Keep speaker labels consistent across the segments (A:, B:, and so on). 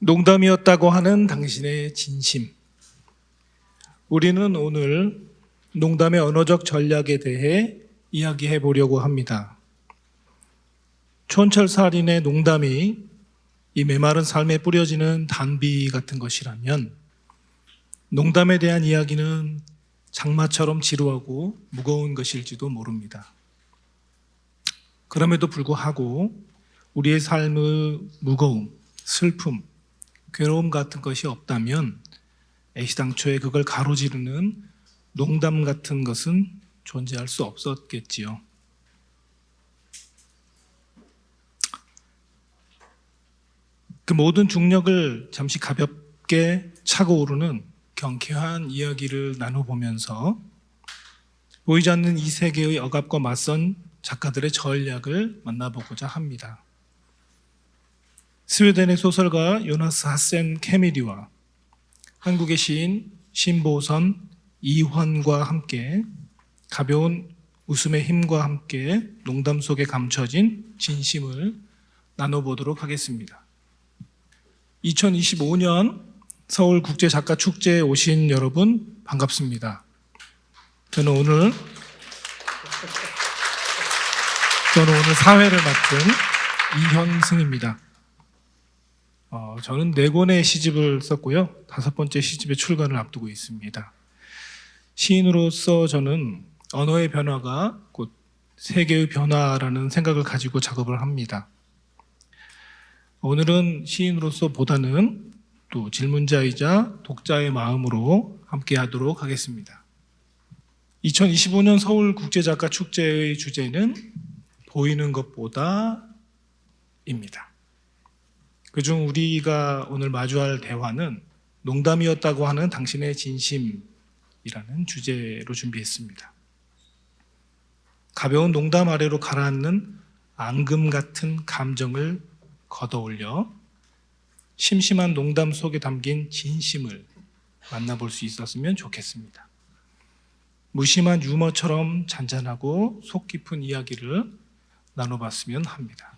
A: 농담이었다고 하는 당신의 진심. 우리는 오늘 농담의 언어적 전략에 대해 이야기해 보려고 합니다. 촌철살인의 농담이 이 메마른 삶에 뿌려지는 단비 같은 것이라면 농담에 대한 이야기는 장마처럼 지루하고 무거운 것일지도 모릅니다. 그럼에도 불구하고 우리의 삶의 무거움, 슬픔, 괴로움 같은 것이 없다면 애시당초에 그걸 가로지르는 농담 같은 것은 존재할 수 없었겠지요. 그 모든 중력을 잠시 가볍게 차고 오르는 경쾌한 이야기를 나눠보면서 보이지 않는 이 세계의 억압과 맞선 작가들의 전략을 만나보고자 합니다. 스웨덴의 소설가 요나스 하센 캐미리와 한국의 시인 신보선, 이환과 함께 가벼운 웃음의 힘과 함께 농담 속에 감춰진 진심을 나눠보도록 하겠습니다. 2025년 서울국제작가축제에 오신 여러분 반갑습니다. 저는 오늘 사회를 맡은 이현승입니다. 저는 4권의 시집을 썼고요. 5번째 시집의 출간을 앞두고 있습니다. 시인으로서 저는 언어의 변화가 곧 세계의 변화라는 생각을 가지고 작업을 합니다. 오늘은 시인으로서 보다는 또 질문자이자 독자의 마음으로 함께 하도록 하겠습니다. 2025년 서울국제작가축제의 주제는 보이는 것보다 입니다. 그중 우리가 오늘 마주할 대화는 농담이었다고 하는 당신의 진심이라는 주제로 준비했습니다. 가벼운 농담 아래로 가라앉는 앙금 같은 감정을 걷어올려 심심한 농담 속에 담긴 진심을 만나볼 수 있었으면 좋겠습니다. 무심한 유머처럼 잔잔하고 속 깊은 이야기를 나눠봤으면 합니다.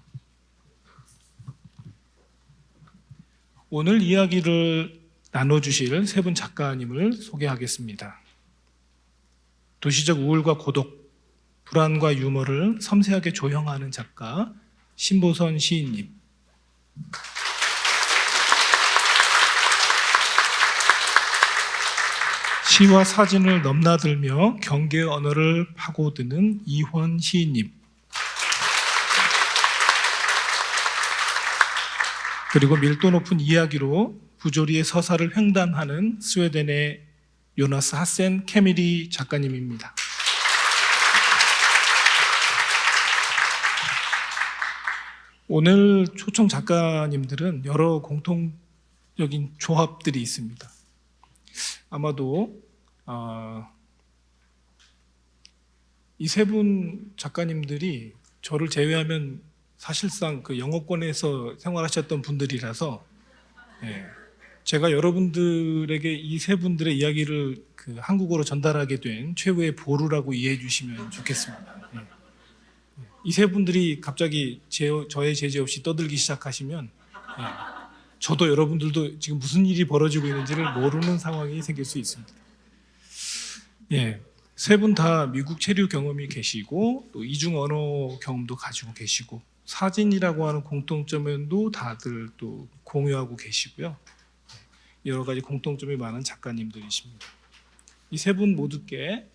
A: 오늘 이야기를 나눠주실 3분 작가님을 소개하겠습니다. 도시적 우울과 고독, 불안과 유머를 섬세하게 조형하는 작가 신보선 시인님, 시와 사진을 넘나들며 경계의 언어를 파고드는 이환 시인님, 그리고 밀도 높은 이야기로 부조리의 서사를 횡단하는 스웨덴의 요나스 하센 캐미리 작가님입니다. 오늘 초청 작가님들은 여러 공통적인 조합들이 있습니다. 아마도 이 3분 작가님들이 저를 제외하면 사실상 그 영어권에서 생활하셨던 분들이라서 제가 여러분들에게 이 3분들의 이야기를 그 한국어로 전달하게 된 최후의 보루라고 이해해 주시면 좋겠습니다. 이 3분들이 갑자기 저의 제재 없이 떠들기 시작하시면 저도 여러분들도 지금 무슨 일이 벌어지고 있는지를 모르는 상황이 생길 수 있습니다. 3분 다 미국 체류 경험이 계시고 또 이중 언어 경험도 가지고 계시고 사진이라고 하는 공통점도 다들 또 공유하고 계시고요. 여러 가지 공통점이 많은 작가님들이십니다. 이 3분 모두께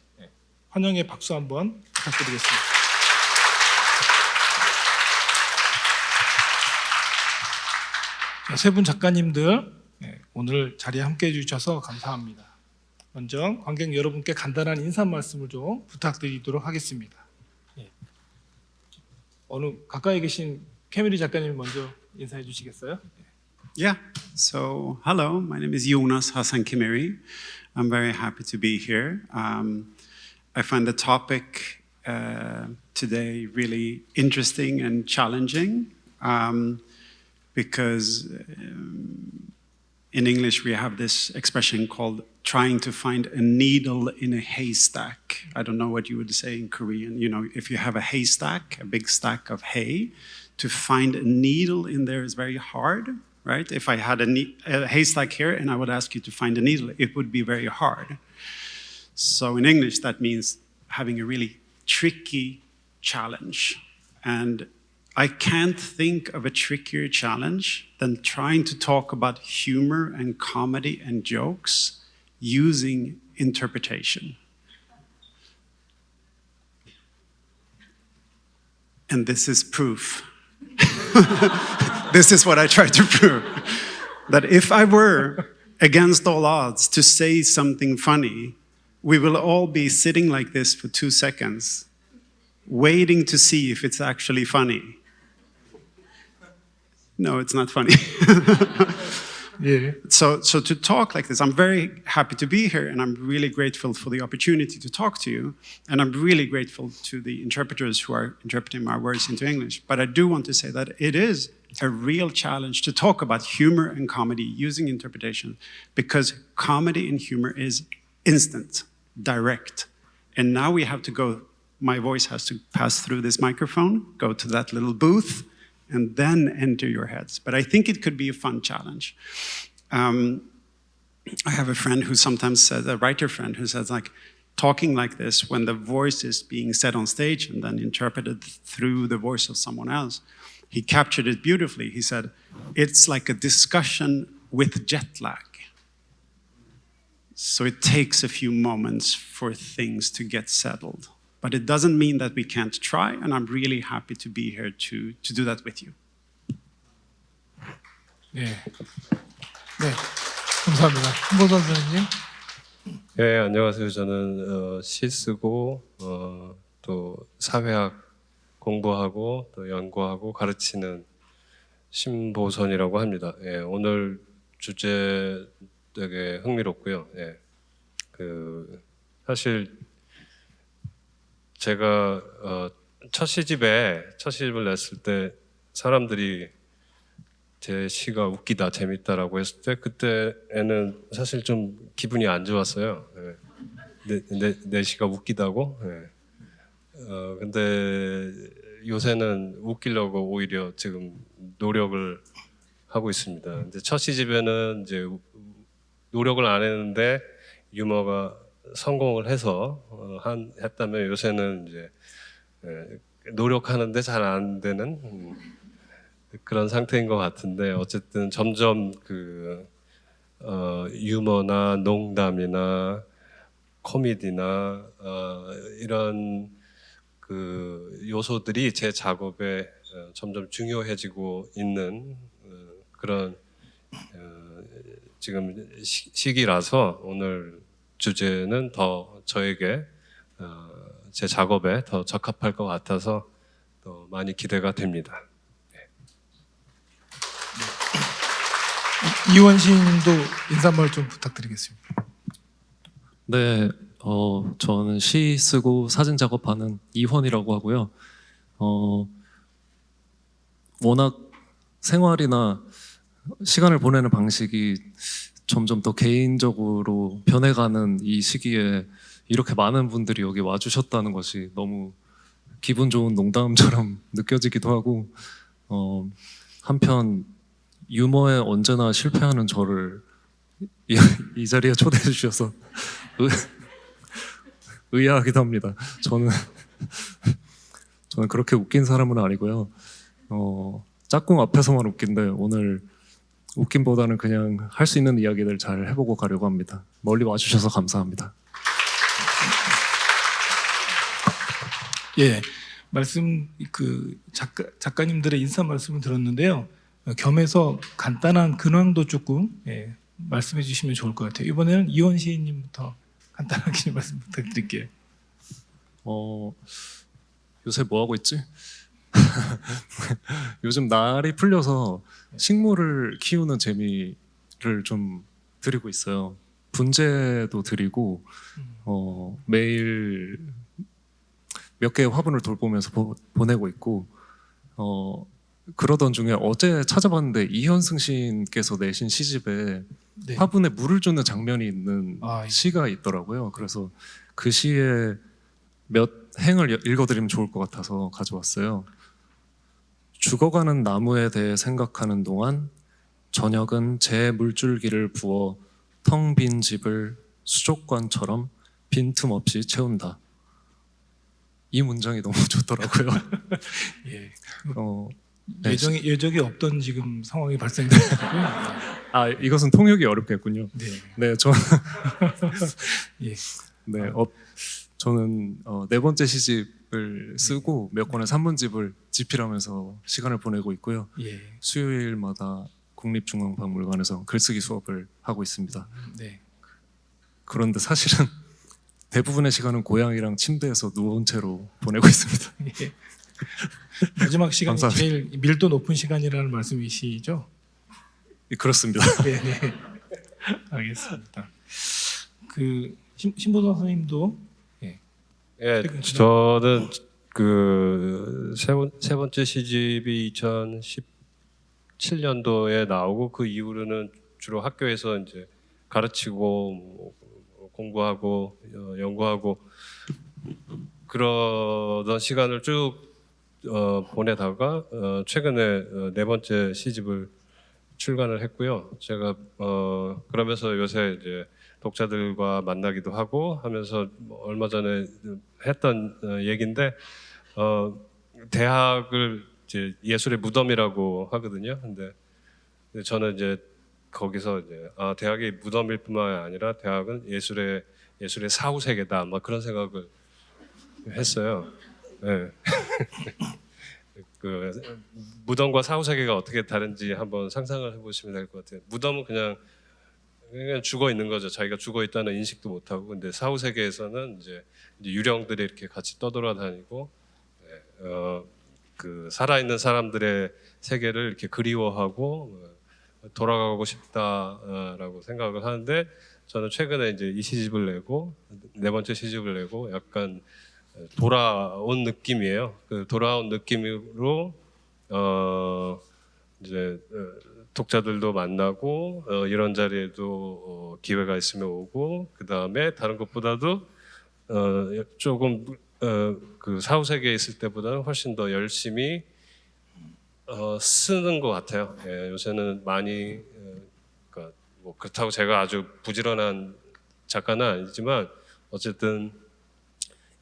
A: 환영의 박수 한번 부탁드리겠습니다. 자, 3분 작가님들 오늘 자리에 함께해 주셔서 감사합니다. 먼저 관객 여러분께 간단한 인사 말씀을 좀 부탁드리도록 하겠습니다. 어느 가까이 계신 캐미리 작가님 먼저 인사해 주시겠어요?
B: Yeah, so hello, my name is Jonas Hassan Khemiri. I'm very happy to be here. I find the topic today really interesting and challenging because in English we have this expression called trying to find a needle in a haystack. I don't know what you would say in Korean. You know, if you have a haystack, a big stack of hay, to find a needle in there is very hard. right? If I had a haystack here and I would ask you to find a needle, it would be very hard. So in English, that means having a really tricky challenge. And I can't think of a trickier challenge than trying to talk about humor and comedy and jokes using interpretation. And this is proof. This is what I try to prove. That if I were, against all odds, to say something funny, we will all be sitting like this for 2 seconds, waiting to see if it's actually funny. No, it's not funny.
A: 예.
B: So to talk like this, I'm very happy to be here, and I'm really grateful for the opportunity to talk to you, and I'm really grateful to the interpreters who are interpreting my words into English. But I do want to say that it is a real challenge to talk about humor and comedy using interpretation, because comedy and humor is instant, direct. And now we have to go, my voice has to pass through this microphone, go to that little booth, and then enter your heads. But I think it could be a fun challenge. I have a friend who sometimes says, a writer friend who says, like, talking like this when the voice is being said on stage and then interpreted through the voice of someone else, he captured it beautifully. He said, it's like a discussion with jet lag. So it takes a few moments for things to get settled. But it doesn't mean that we can't try, and I'm really happy to be here to do that with you.
A: 예. 네. 감사합니다. 홍보선 선생님.
C: 예, 안녕하세요. 저는 시 쓰고 또 사회학 공부하고 또 연구하고 가르치는 신보선이라고 합니다. 예, 오늘 주제 되게 흥미롭고요. 예, 사실 제가 첫 시집을 냈을 때 사람들이 제 시가 웃기다, 재밌다라고 했을 때 그때에는 사실 좀 기분이 안 좋았어요. 예. 내 시가 웃기다고. 예. 근데 요새는 웃기려고 오히려 지금 노력을 하고 있습니다. 근데 첫 시집에는 이제 노력을 안 했는데 유머가 성공을 해서 했다면 요새는 이제 노력하는데 잘 안 되는 그런 상태인 것 같은데, 어쨌든 점점 유머나 농담이나 코미디나 이런 요소들이 제 작업에 점점 중요해지고 있는 그런 지금 시기라서 오늘 주제는 더 저에게 제 작업에 더 적합할 것 같아서 또 많이 기대가 됩니다.
A: 이원신 님도 인사말 좀 부탁드리겠습니다.
D: 네, 저는 시 쓰고 사진 작업하는 이원이라고 하고요. 워낙 생활이나 시간을 보내는 방식이 점점 더 개인적으로 변해가는 이 시기에 이렇게 많은 분들이 여기 와주셨다는 것이 너무 기분 좋은 농담처럼 느껴지기도 하고, 한편 유머에 언제나 실패하는 저를 이 자리에 초대해 주셔서 의아하기도 합니다. 저는 그렇게 웃긴 사람은 아니고요. 짝꿍 앞에서만 웃긴데 오늘 웃김보다는 그냥 할 수 있는 이야기들 잘 해보고 가려고 합니다. 멀리 와주셔서 감사합니다.
A: 예, 작가님들의 인사 말씀을 들었는데요. 겸해서 간단한 근황도 조금 말씀해 주시면 좋을 것 같아요. 이번에는 이원 시인님부터 간단하게 말씀 부탁드릴게요.
D: 요새 뭐 하고 있지? 요즘 날이 풀려서 식물을 키우는 재미를 좀 드리고 있어요. 분재도 드리고 매일 몇 개의 화분을 돌보면서 보내고 있고, 그러던 중에 어제 찾아봤는데 이현승 시인께서 내신 시집에
A: 네.
D: 화분에 물을 주는 장면이 있는
A: 아,
D: 시가 있더라고요. 그래서 그 시에 몇 행을 읽어드리면 좋을 것 같아서 가져왔어요. 죽어가는 나무에 대해 생각하는 동안 저녁은 제 물줄기를 부어 텅 빈 집을 수족관처럼 빈틈없이 채운다. 이 문장이 너무 좋더라고요.
A: 예.
D: 네,
A: 예정이 없던 지금 상황이 발생됐고요.
D: 아 이것은 통역이 어렵겠군요.
A: 네.
D: 네, 저
A: 예.
D: 네, 저는 네 번째 시집을 쓰고 몇 권의 산문집을 집필하면서 시간을 보내고 있고요.
A: 예.
D: 수요일마다 국립중앙박물관에서 글쓰기 수업을 하고 있습니다.
A: 네.
D: 그런데 사실은 대부분의 시간은 고양이랑 침대에서 누운 채로 보내고 있습니다.
A: 예. 마지막 시간이
D: 감사합니다.
A: 제일 밀도 높은 시간이라는 말씀이시죠?
D: 그렇습니다.
A: 네, 네. 알겠습니다. 그 신보선 선생님도
C: 예,
A: 최근
C: 저는 그 세 번째 시집이 2017년도에 나오고 그 이후로는 주로 학교에서 이제 가르치고 뭐 공부하고 연구하고 그러던 시간을 쭉 보내다가 최근에 네 번째 시집을 출간을 했고요. 제가 그러면서 요새 이제 독자들과 만나기도 하고 하면서 뭐 얼마 전에 했던 얘기인데 대학을 이제 예술의 무덤이라고 하거든요. 근데 저는 이제 거기서 이제 대학이 무덤일 뿐만 아니라 대학은 예술의 사후 세계다. 막 그런 생각을 했어요. 네. 그 무덤과 사후 세계가 어떻게 다른지 한번 상상을 해보시면 될 것 같아요. 무덤은 그냥 죽어 있는 거죠. 자기가 죽어 있다는 인식도 못 하고. 근데 사후 세계에서는 이제 유령들이 이렇게 같이 떠돌아다니고, 그 살아 있는 사람들의 세계를 이렇게 그리워하고 돌아가고 싶다라고 생각을 하는데, 저는 최근에 이제 이 시집을 내고 네 번째 시집을 내고 약간 돌아온 느낌이에요. 그 돌아온 느낌으로 이제 독자들도 만나고 이런 자리에도 기회가 있으면 오고, 그 다음에 다른 것보다도 조금 그 사후 세계에 있을 때보다는 훨씬 더 열심히 쓰는 것 같아요. 예, 요새는 많이 그러니까 뭐 그렇다고 제가 아주 부지런한 작가는 아니지만 어쨌든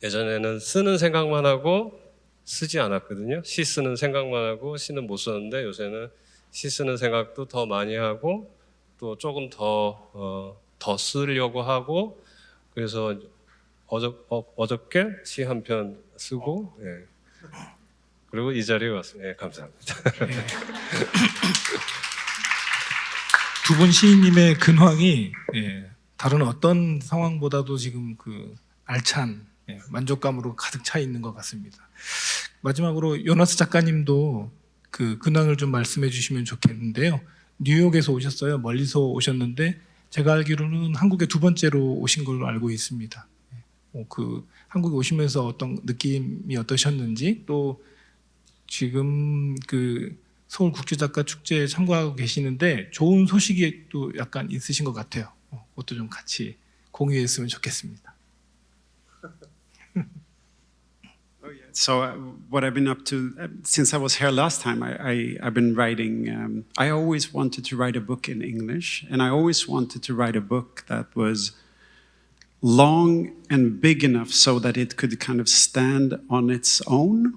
C: 예전에는 쓰는 생각만 하고 쓰지 않았거든요. 시 쓰는 생각만 하고 시는 못 썼는데 요새는 시 쓰는 생각도 더 많이 하고 또 조금 더 쓰려고 하고, 그래서 어저께 시 한 편 쓰고, 예. 그리고 이 자리에 왔습니다. 예, 감사합니다.
A: 두 분 시인님의 근황이 다른 어떤 상황보다도 지금 그 알찬 만족감으로 가득 차 있는 것 같습니다. 마지막으로 요나스 작가님도 그 근황을 좀 말씀해 주시면 좋겠는데요. 뉴욕에서 오셨어요. 멀리서 오셨는데 제가 알기로는 한국에 두 번째로 오신 걸로 알고 있습니다. 그 한국에 오시면서 어떤 느낌이 어떠셨는지, 또 지금 그 서울 국제작가 축제에 참가하고 계시는데 좋은 소식이 또 약간 있으신 것 같아요. 그것도 좀 같이 공유했으면 좋겠습니다.
B: So what I've been up to since I was here last time, I've been writing. I always wanted to write a book in English, and I always wanted to write a book that was long and big enough so that it could kind of stand on its own.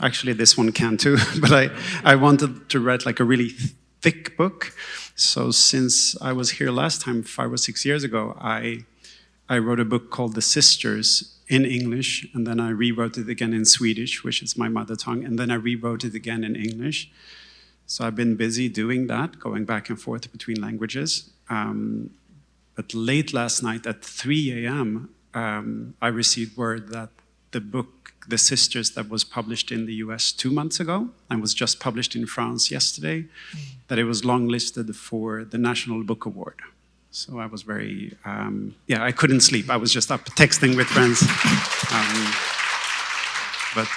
B: Actually, this one can too, but I wanted to write like a really thick book. So since I was here last time, 5 or 6 years ago, I wrote a book called The Sisters in English, and then I rewrote it again in Swedish, which is my mother tongue, and then I rewrote it again in English. So I've been busy doing that, going back and forth between languages. But late last night at 3 a.m., I received word that the book, The Sisters, that was published in the US 2 months ago and was just published in France yesterday, that it was longlisted for the National Book Award. So I was very, I couldn't sleep. I was just up texting with friends. But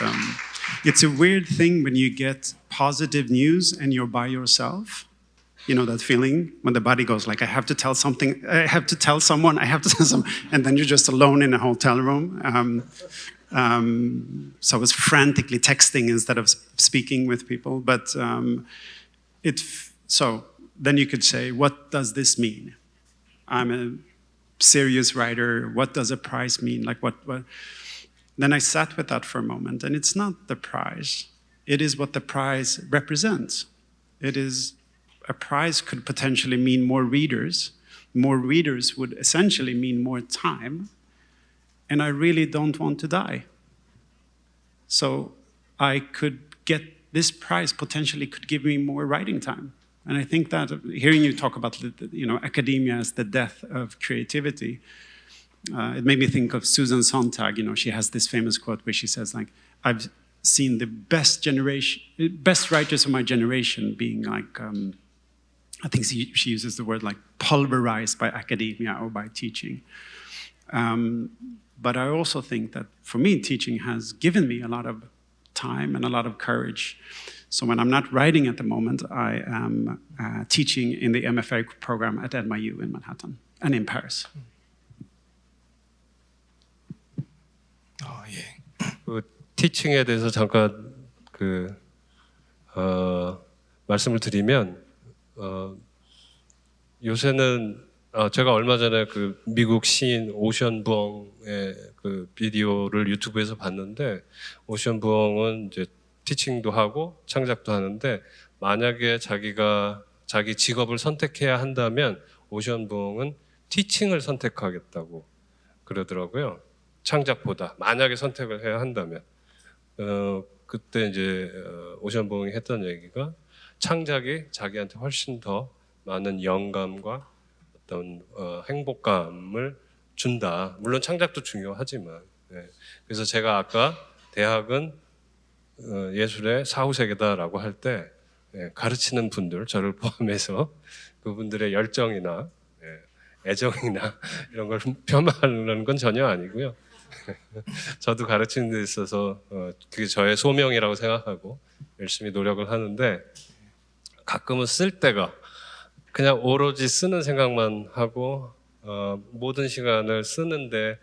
B: it's a weird thing when you get positive news and you're by yourself. You know that feeling when the body goes like, I have to tell something, I have to tell someone, I have to tell someone, and then you're just alone in a hotel room. So I was frantically texting instead of speaking with people. But so then you could say, what does this mean? I'm a serious writer. What does a prize mean? Like what? Then I sat with that for a moment, and it's not the prize. It is what the prize represents. It is, a prize could potentially mean more readers. More readers would essentially mean more time. And I really don't want to die. So I could get, this prize potentially could give me more writing time. And I think that hearing you talk about, academia as the death of creativity, it made me think of Susan Sontag. She has this famous quote where she says, like, I've seen the best writers of my generation being like, I think she uses the word like pulverized by academia or by teaching. But I also think that for me, teaching has given me a lot of time and a lot of courage. So when I'm not writing at the moment, I am teaching in the MFA program at NYU in Manhattan and in Paris.
A: 예.
C: 그 티칭에 대해서 잠깐 말씀을 드리면 요새는 제가 얼마 전에 그 미국 시인 오션 부엉의 그 비디오를 유튜브에서 봤는데, 오션 부엉은 이제 티칭도 하고 창작도 하는데, 만약에 자기가 자기 직업을 선택해야 한다면 오션 부엉은 티칭을 선택하겠다고 그러더라고요. 창작보다, 만약에 선택을 해야 한다면. 그때 이제 오션 부엉이 했던 얘기가, 창작이 자기한테 훨씬 더 많은 영감과 어떤 행복감을 준다. 물론 창작도 중요하지만. 그래서 제가 아까 대학은 예술의 사후세계다라고 할 때 가르치는 분들, 저를 포함해서 그분들의 열정이나 애정이나 이런 걸 폄하하는 건 전혀 아니고요. 저도 가르치는 데 있어서 그게 저의 소명이라고 생각하고 열심히 노력을 하는데, 가끔은 쓸 때가 그냥 오로지 쓰는 생각만 하고 모든 시간을 쓰는데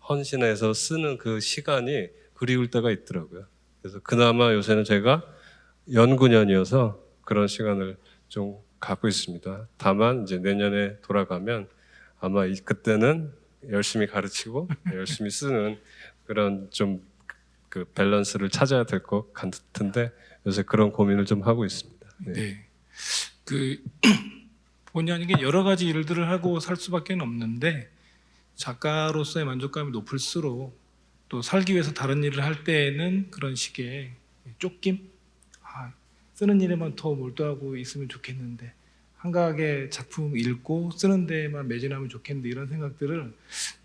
C: 헌신해서 쓰는 그 시간이 그리울 때가 있더라고요. 그래서 그나마 요새는 제가 연구년이어서 그런 시간을 좀 갖고 있습니다. 다만 이제 내년에 돌아가면 아마 그때는 열심히 가르치고 열심히 쓰는 그런 좀 그 밸런스를 찾아야 될 것 같은데, 요새 그런 고민을 좀 하고 있습니다.
A: 네. 그 본의 아니게 여러 가지 일들을 하고 살 수밖에 없는데, 작가로서의 만족감이 높을수록 또 살기 위해서 다른 일을 할 때에는 그런 식의 쫓김, 쓰는 일에만 더 몰두하고 있으면 좋겠는데, 한가하게 작품 읽고 쓰는 데에만 매진하면 좋겠는데, 이런 생각들을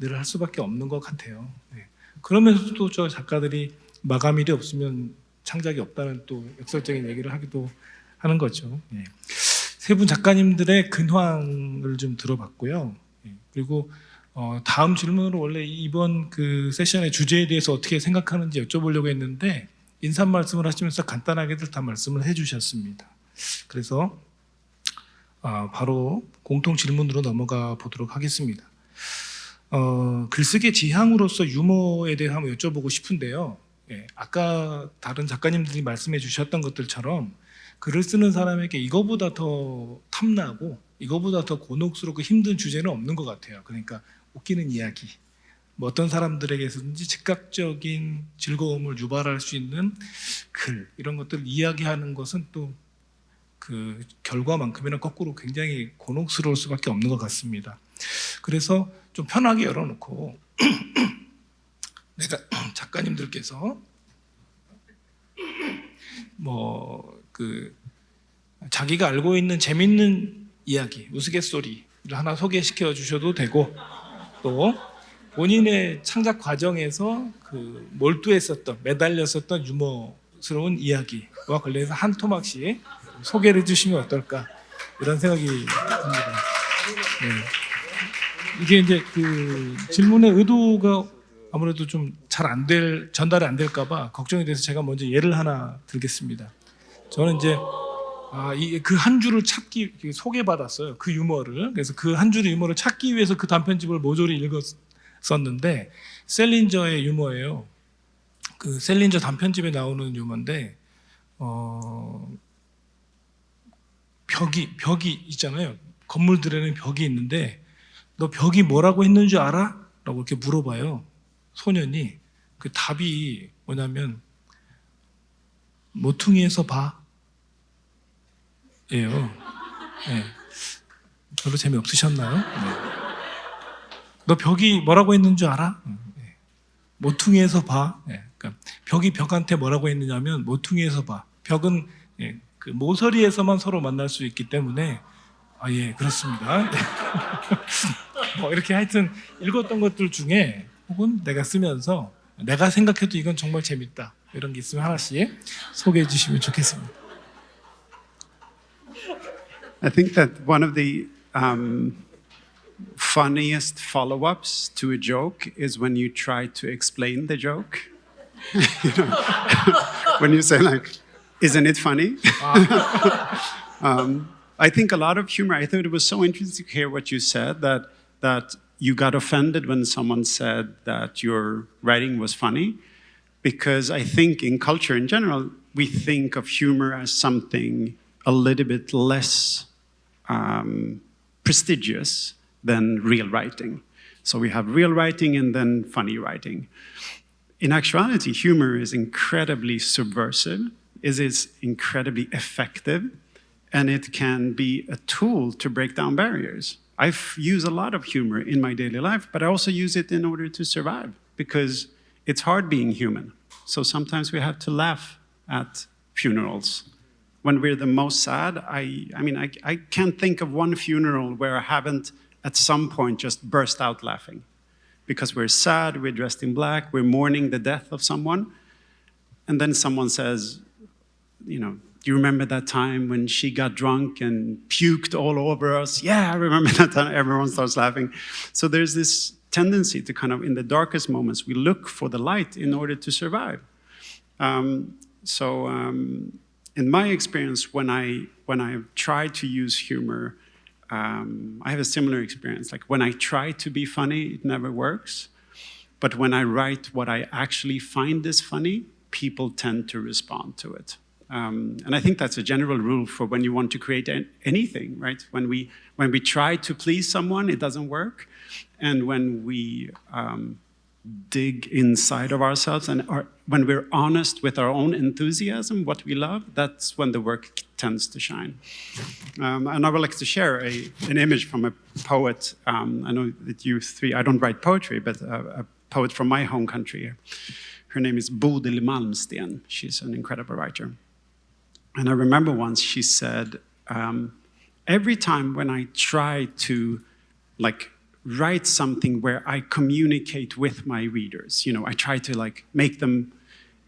A: 늘 할 수밖에 없는 것 같아요. 네. 그러면서도 저 작가들이 마감일이 없으면 창작이 없다는 또 역설적인 얘기를 하기도 하는 거죠. 네. 세 분 작가님들의 근황을 좀 들어봤고요. 네. 그리고 다음 질문으로 원래 이번 그 세션의 주제에 대해서 어떻게 생각하는지 여쭤보려고 했는데, 인사 말씀을 하시면서 간단하게들 다 말씀을 해주셨습니다. 그래서 바로 공통 질문으로 넘어가 보도록 하겠습니다. 글쓰기의 지향으로서 유머에 대해 한번 여쭤보고 싶은데요. 예, 아까 다른 작가님들이 말씀해 주셨던 것들처럼 글을 쓰는 사람에게 이거보다 더 탐나고 이거보다 더 곤혹스럽고 힘든 주제는 없는 것 같아요. 그러니까 웃기는 이야기, 뭐 어떤 사람들에게서든지 즉각적인 즐거움을 유발할 수 있는 글, 이런 것들을 이야기하는 것은 또 그 결과만큼이나 거꾸로 굉장히 곤혹스러울 수밖에 없는 것 같습니다. 그래서 좀 편하게 열어놓고 내가 작가님들께서 뭐 그 자기가 알고 있는 재밌는 이야기, 우스갯소리를 하나 소개시켜 주셔도 되고, 또 본인의 창작 과정에서 그 몰두했었던, 매달렸었던 유머스러운 이야기와 관련해서 한 토막씩 소개를 해주시면 어떨까, 이런 생각이 듭니다. 네. 이게 이제 그 질문의 의도가 아무래도 좀 잘 전달이 안 될까봐 걱정이 돼서 제가 먼저 예를 하나 들겠습니다. 저는 이제 그 한 줄을 찾기, 소개받았어요. 그 유머를. 그래서 그 한 줄의 유머를 찾기 위해서 그 단편집을 모조리 읽었었는데, 셀린저의 유머예요. 그 셀린저 단편집에 나오는 유머인데, 벽이 있잖아요. 건물들에는 벽이 있는데 너 벽이 뭐라고 했는 줄 알아? 라고 이렇게 물어봐요. 소년이. 그 답이 뭐냐면 모퉁이에서 봐. 예요. 예. 별로 재미없으셨나요? 네. 너 벽이 뭐라고 했는 줄 알아? 예. 모퉁이에서 봐. 예. 그러니까 벽이 벽한테 뭐라고 했느냐면 모퉁이에서 봐. 벽은 예, 그 모서리에서만 서로 만날 수 있기 때문에 아, 예, 그렇습니다. 뭐 이렇게 하여튼 읽었던 것들 중에 혹은 내가 쓰면서 내가 생각해도 이건 정말 재밌다. 이런 게 있으면 하나씩 소개해 주시면 좋겠습니다.
B: I think that one of the funniest follow-ups to a joke is when you try to explain the joke. You know, when you say like, "Isn't it funny?" I think a lot of humor. I thought it was so interesting to hear what you said that you got offended when someone said that your writing was funny, because I think in culture in general we think of humor as something a little bit less prestigious than real writing. So we have real writing and then funny writing. In actuality, humor is incredibly subversive, it is incredibly effective, and it can be a tool to break down barriers. I use a lot of humor in my daily life, but I also use it in order to survive, because it's hard being human. So sometimes we have to laugh at funerals. When we're the most sad, I can't think of one funeral where I haven't at some point just burst out laughing. Because we're sad, we're dressed in black, we're mourning the death of someone, and then someone says, you know, do you remember that time when she got drunk and puked all over us? Yeah, I remember that time. Everyone starts laughing. So there's this tendency to kind of, in the darkest moments, we look for the light in order to survive. In my experience, when I try to use humor, I have a similar experience. Like when I try to be funny, it never works. But when I write what I actually find is funny, people tend to respond to it. And I think that's a general rule for when you want to create anything, right? When we try to please someone, it doesn't work. And when we dig inside of ourselves and when we're honest with our own enthusiasm, what we love, that's when the work tends to shine. And I would like to share an image from a poet. I know that you three, I don't write poetry, but a poet from my home country. Her name is Bodil Malmsten. She's an incredible writer. And I remember once she said, every time when I try to write something where I communicate with my readers, you know, I try to make them,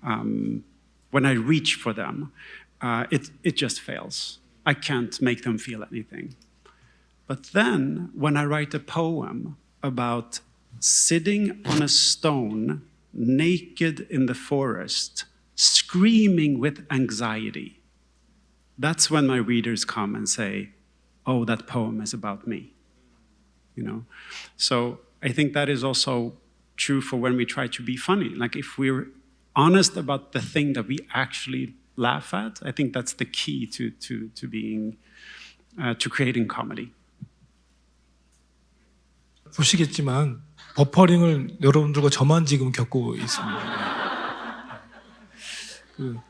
B: when I reach for them, it just fails. I can't make them feel anything. But then when I write a poem about sitting on a stone, naked in the forest, screaming with anxiety, that's when my readers come and say, oh, that poem is about me. You know? So I think that is also true for when we try to be funny. Like if we're honest about the thing that we actually laugh at, I think that's the key to creating comedy.
A: 보시겠지만 버퍼링을 여러분들과 저만 지금 겪고 있습니다.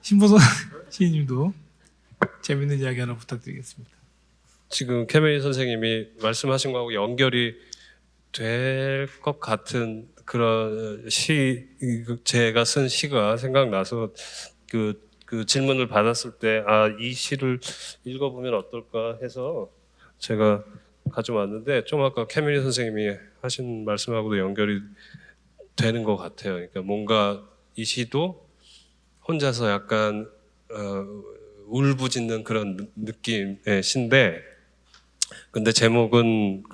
A: 신보선 시인님도 재밌는 이야기 하나 부탁드리겠습니다.
C: 지금 케메리 선생님이 말씀하신 거하고 연결이 될 것 같은 그런 제가 쓴 시가 생각나서 그 질문을 받았을 때 이 시를 읽어보면 어떨까 해서 제가 가져왔는데 좀 아까 케메리 선생님이 하신 말씀하고도 연결이 되는 것 같아요. 그러니까 뭔가 이 시도 혼자서 약간 울부짖는 그런 느낌의 시인데, 근데 제목은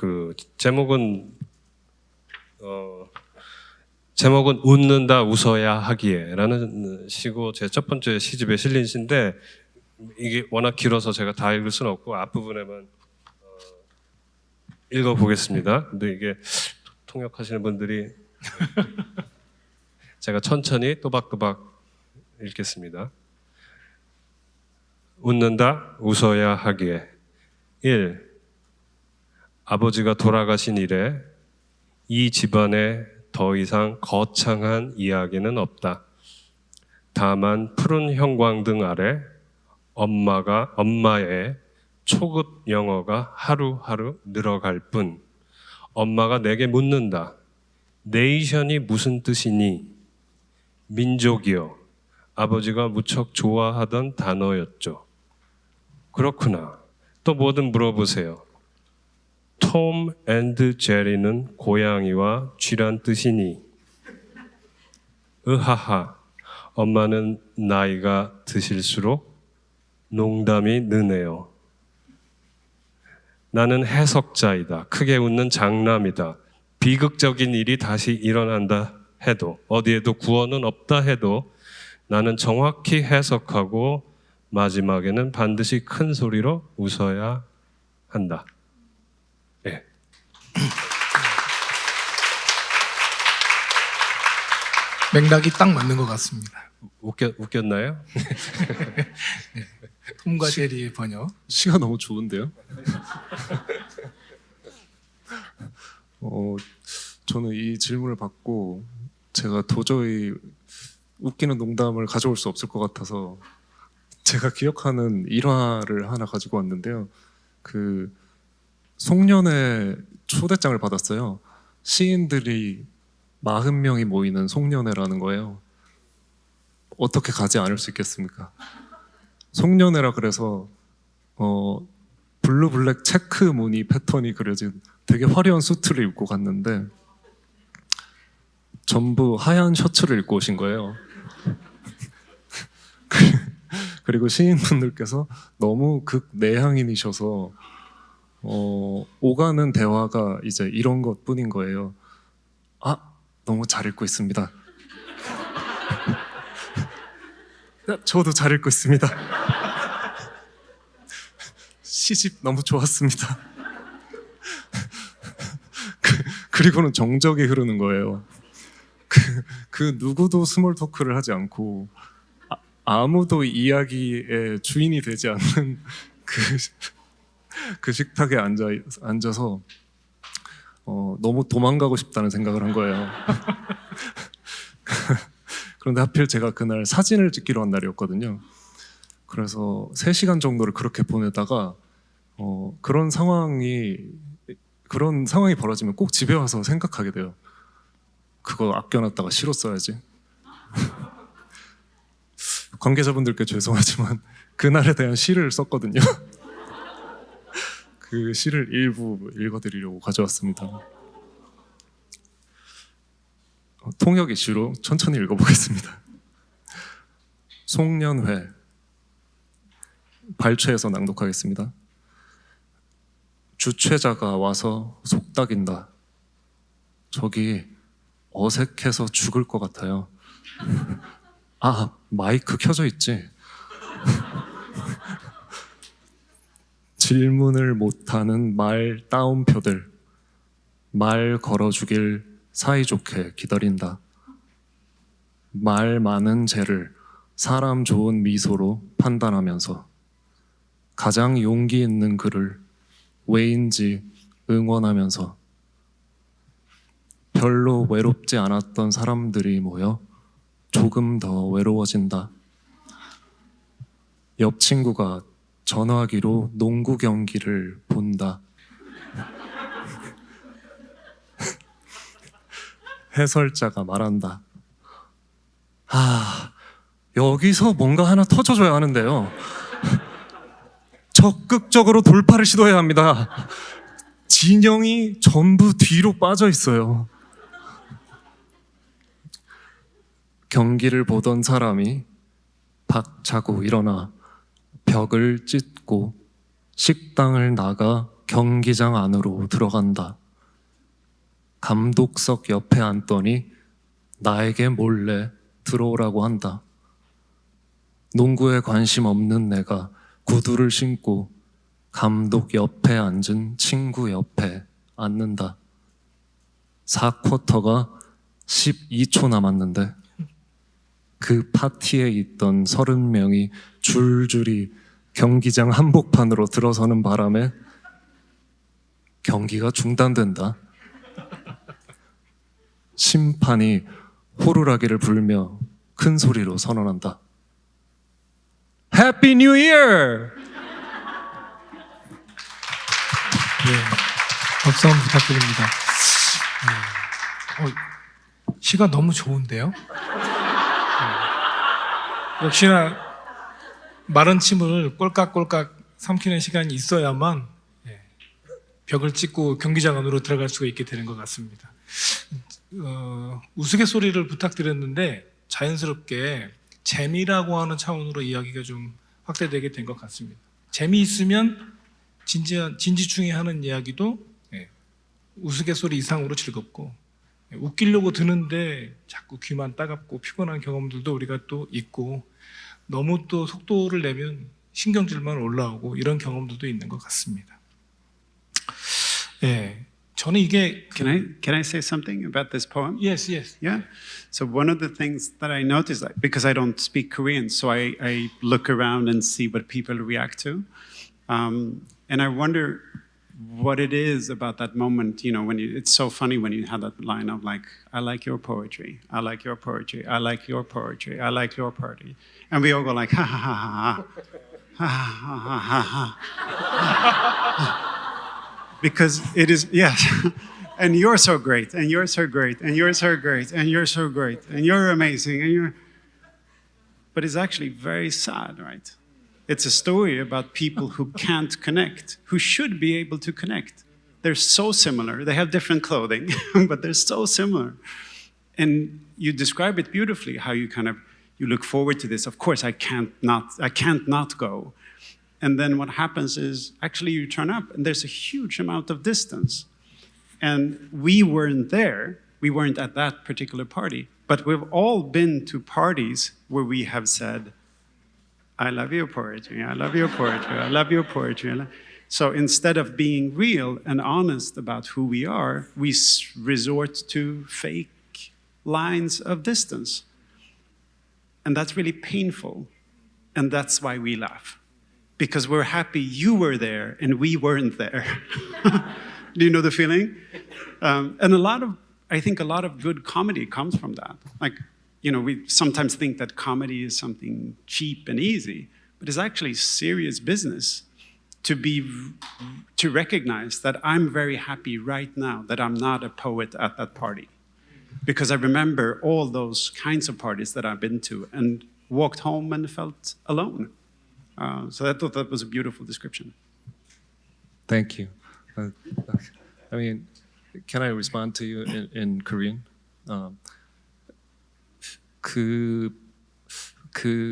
C: 웃는다 웃어야 하기에라는 시고 제 첫 번째 시집에 실린 시인데 이게 워낙 길어서 제가 다 읽을 수는 없고 앞부분에만 읽어보겠습니다. 근데 이게 통역하시는 분들이 제가 천천히 또박또박 읽겠습니다. 웃는다 웃어야 하기에 1. 아버지가 돌아가신 이래 이 집안에 더 이상 거창한 이야기는 없다. 다만 푸른 형광등 아래 엄마의 초급 영어가 하루하루 늘어갈 뿐. 엄마가 내게 묻는다. 네이션이 무슨 뜻이니? 민족이요. 아버지가 무척 좋아하던 단어였죠. 그렇구나. 또 뭐든 물어보세요. 톰 앤드 제리는 고양이와 쥐란 뜻이니? 으하하. 엄마는 나이가 드실수록 농담이 느네요. 나는 해석자이다. 크게 웃는 장남이다. 비극적인 일이 다시 일어난다 해도, 어디에도 구원은 없다 해도 나는 정확히 해석하고 마지막에는 반드시 큰 소리로 웃어야 한다. 예.
A: 맥락이 딱 맞는 것 같습니다.
C: 웃겼나요?
A: 톰과 제리의 번역.
D: 시가 너무 좋은데요? 저는 이 질문을 받고 제가 도저히 웃기는 농담을 가져올 수 없을 것 같아서 제가 기억하는 일화를 하나 가지고 왔는데요. 그 송년회 초대장을 받았어요. 시인들이 40명이 모이는 송년회라는 거예요. 어떻게 가지 않을 수 있겠습니까? 송년회라 그래서 블루 블랙 체크 무늬 패턴이 그려진 되게 화려한 수트를 입고 갔는데 전부 하얀 셔츠를 입고 오신 거예요. 그리고 시인분들께서 너무 극내향인이셔서 오가는 대화가 이제 이런 것뿐인 거예요. 아, 너무 잘 읽고 있습니다. 저도 잘 읽고 있습니다. 시집 너무 좋았습니다. 그리고는 정적이 흐르는 거예요. 그 누구도 스몰 토크를 하지 않고 아무도 이야기의 주인이 되지 않는 그 식탁에 앉아서 너무 도망가고 싶다는 생각을 한 거예요. 그런데 하필 제가 그날 사진을 찍기로 한 날이었거든요. 그래서 3시간 정도를 그렇게 보내다가 그런 상황이 벌어지면 꼭 집에 와서 생각하게 돼요. 그거 아껴놨다가 시로 써야지. 관계자분들께 죄송하지만 그날에 대한 시를 썼거든요. 그 시를 일부 읽어드리려고 가져왔습니다. 통역 이슈로 천천히 읽어보겠습니다. 송년회 발췌해서 낭독하겠습니다. 주최자가 와서 속닥인다. 저기 어색해서 죽을 것 같아요. 아, 마이크 켜져 있지? 질문을 못하는 말 따옴표들. 말 걸어주길 사이좋게 기다린다. 말 많은 쟤를 사람 좋은 미소로 판단하면서 가장 용기 있는 글을 왜인지 응원하면서 별로 외롭지 않았던 사람들이 모여 조금 더 외로워진다. 옆 친구가 전화기로 농구 경기를 본다. 해설자가 말한다. 아, 여기서 뭔가 하나 터져줘야 하는데요. 적극적으로 돌파를 시도해야 합니다. 진영이 전부 뒤로 빠져 있어요. 경기를 보던 사람이 박차고 일어나 벽을 찢고 식당을 나가 경기장 안으로 들어간다. 감독석 옆에 앉더니 나에게 몰래 들어오라고 한다. 농구에 관심 없는 내가 구두를 신고 감독 옆에 앉은 친구 옆에 앉는다. 4쿼터가 12초 남았는데 그 파티에 있던 30명이 줄줄이 경기장 한복판으로 들어서는 바람에 경기가 중단된다. 심판이 호루라기를 불며 큰 소리로 선언한다. 해피 뉴 이어!
A: 네, 박수 한번 부탁드립니다. 시가 너무 좋은데요? 역시나 마른 침을 꼴깍꼴깍 삼키는 시간이 있어야만 벽을 찍고 경기장 안으로 들어갈 수가 있게 되는 것 같습니다. 우스갯소리를 부탁드렸는데 자연스럽게 재미라고 하는 차원으로 이야기가 좀 확대되게 된 것 같습니다. 재미있으면 진지충이 하는 이야기도 우스갯소리 이상으로 즐겁고, 웃기려고 드는데 자꾸 귀만 따갑고 피곤한 경험들도 우리가 또 있고, 너무 또 속도를 내면 신경질만 올라오고 이런 경험들도 있는 것 같습니다. 저는 이게
B: Can I say something about this poem?
A: yes.
B: Yeah. So one of the things that I noticed, like, because I don't speak Korean, so I look around and see what people react to, and I wonder what it is about that moment. You know, when it's so funny when you have that line of like, "I like your poetry, I like your poetry, I like your poetry, I like your poetry," and we all go like, "Ha ha ha ha ha ha ha ha ha." Because it is, yes, and you're so great, and you're so great, and you're so great, and you're so great, and you're amazing, and you're. But it's actually very sad, right? It's a story about people who can't connect, who should be able to connect. They're so similar. They have different clothing, but they're so similar. And you describe it beautifully, how you kind of you look forward to this. Of course, I can't not go. And then what happens is actually you turn up and there's a huge amount of distance. And we weren't there. We weren't at that particular party. But we've all been to parties where we have said, I love your poetry, I love your poetry, I love your poetry. So instead of being real and honest about who we are, we resort to fake lines of distance. And that's really painful. And that's why we laugh. Because we're happy you were there and we weren't there. Do you know the feeling? And I think a lot of good comedy comes from that. Like, you know, we sometimes think that comedy is something cheap and easy, but it's actually serious business to recognize that I'm very happy right now that I'm not a poet at that party. Because I remember all those kinds of parties that I've been to and walked home and felt alone. So I thought that was a beautiful description.
D: Thank you. I mean, can I respond to you in Korean? 그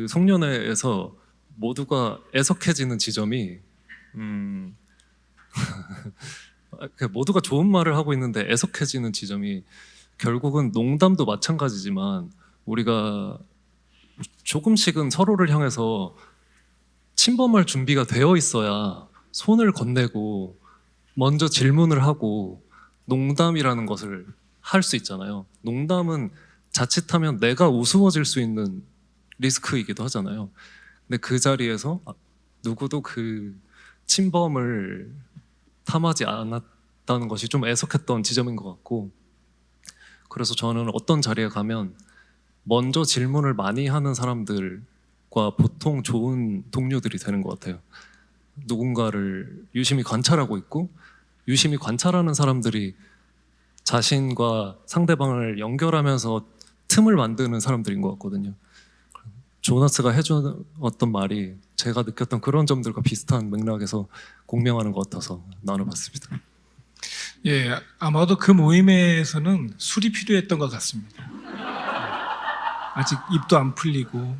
D: 송년회에서 모두가 애석해지는 지점이 모두가 좋은 말을 하고 있는데 애석해지는 지점이 결국은 농담도 마찬가지지만 우리가 조금씩은 서로를 향해서 침범할 준비가 되어 있어야 손을 건네고 먼저 질문을 하고 농담이라는 것을 할 수 있잖아요. 농담은 자칫하면 내가 우스워질 수 있는 리스크이기도 하잖아요. 근데 그 자리에서 누구도 그 침범을 탐하지 않았다는 것이 좀 애석했던 지점인 것 같고, 그래서 저는 어떤 자리에 가면 먼저 질문을 많이 하는 사람들과 보통 좋은 동료들이 되는 것 같아요. 누군가를 유심히 관찰하고 있고 유심히 관찰하는 사람들이 자신과 상대방을 연결하면서 틈을 만드는 사람들인 것 같거든요. 조나스가 해주었던 말이 제가 느꼈던 그런 점들과 비슷한 맥락에서 공명하는 것 같아서 나눠봤습니다.
A: 예, 아마도 그 모임에서는 술이 필요했던 것 같습니다. 아직 입도 안 풀리고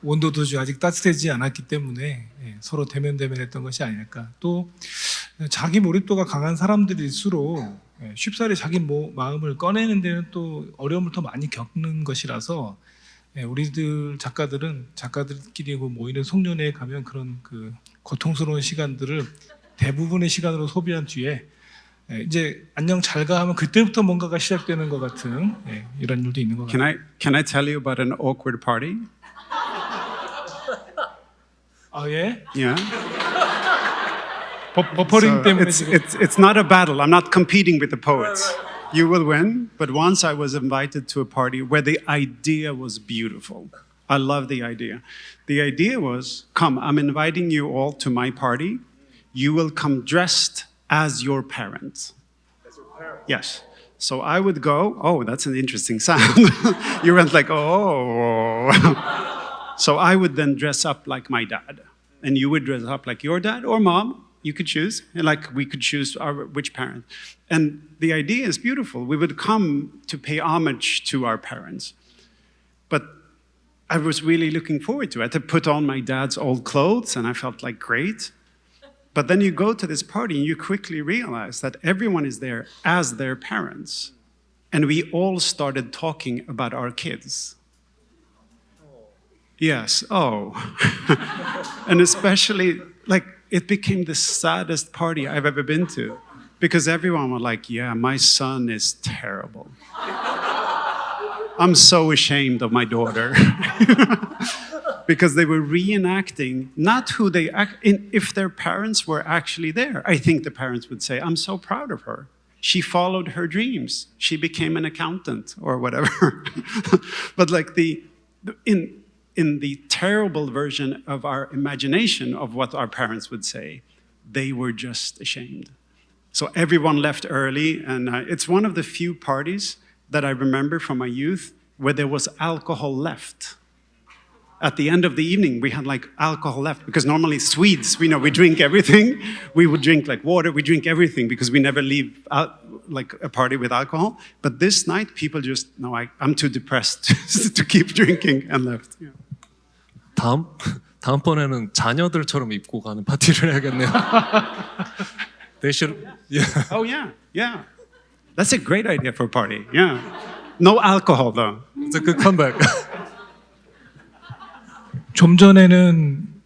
A: 온도도 아직 따뜻해지지 않았기 때문에 서로 대면대면했던 것이 아닐까. 또 자기 몰입도가 강한 사람들일수록 쉽사리 자기 마음을 꺼내는 데는 또 어려움을 더 많이 겪는 것이라서 우리들 작가들끼리 모이는 송년회에 가면 그런 그 고통스러운 시간들을 대부분의 시간으로 소비한 뒤에 이제 안녕 잘 가 하면 그때부터 뭔가가 시작되는 것 같은 이런 일도 있는 것 같아요.
B: Can I tell you about an awkward party?
A: 아 예?
B: Yeah.
A: 버퍼링 때문에 지금
B: it's not a battle. I'm not competing with the poets. You will win. But once I was invited to a party where the idea was beautiful. I love the idea. The idea was, come, I'm inviting you all to my party. You will come dressed as your parent. Yes. So I would go, oh, that's an interesting sound. You went like, oh. So I would then dress up like my dad. And you would dress up like your dad or mom. You could choose. And like we could choose which parent. And the idea is beautiful. We would come to pay homage to our parents. But I was really looking forward to it. I had to put on my dad's old clothes and I felt like great. But then you go to this party and you quickly realize that everyone is there as their parents. And we all started talking about our kids. Yes, oh. And especially, like, it became the saddest party I've ever been to. Because everyone was like, yeah, my son is terrible. I'm so ashamed of my daughter. Because they were reenacting not who they if their parents were actually there. I think the parents would say, I'm so proud of her. She followed her dreams. She became an accountant or whatever. But like in the terrible version of our imagination of what our parents would say, they were just ashamed. So everyone left early, and it's one of the few parties that I remember from my youth where there was alcohol left. At the end of the evening, we had like alcohol left because normally Swedes, we drink everything. We would drink like water, we drink everything because we never leave out like a party with alcohol. But this night, people just, no, I'm too depressed to keep drinking and left. Yeah.
D: 다음번에는 자녀들처럼 입고 가는 파티를 해야겠네요. They should. Yeah.
B: Oh yeah, yeah. That's a great idea for a party. Yeah. No alcohol though.
D: It's a good comeback.
A: 좀 전에는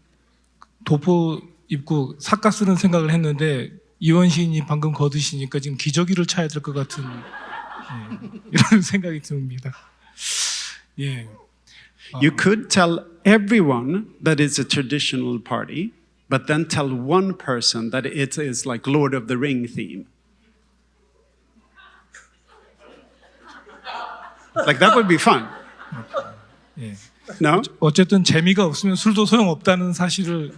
A: 도포 입고 삿가 쓰는 생각을 했는데 이원 시인이 방금 거두시니까 지금 기저귀를 차야 될 것 같은 이런 생각이 듭니다. 예.
B: You could tell everyone that it's a traditional party, but then tell one person that it is like Lord of the Ring theme. Like that would be fun.
A: 예.
B: No?
A: 어쨌든 재미가 없으면 술도 소용없다는 사실을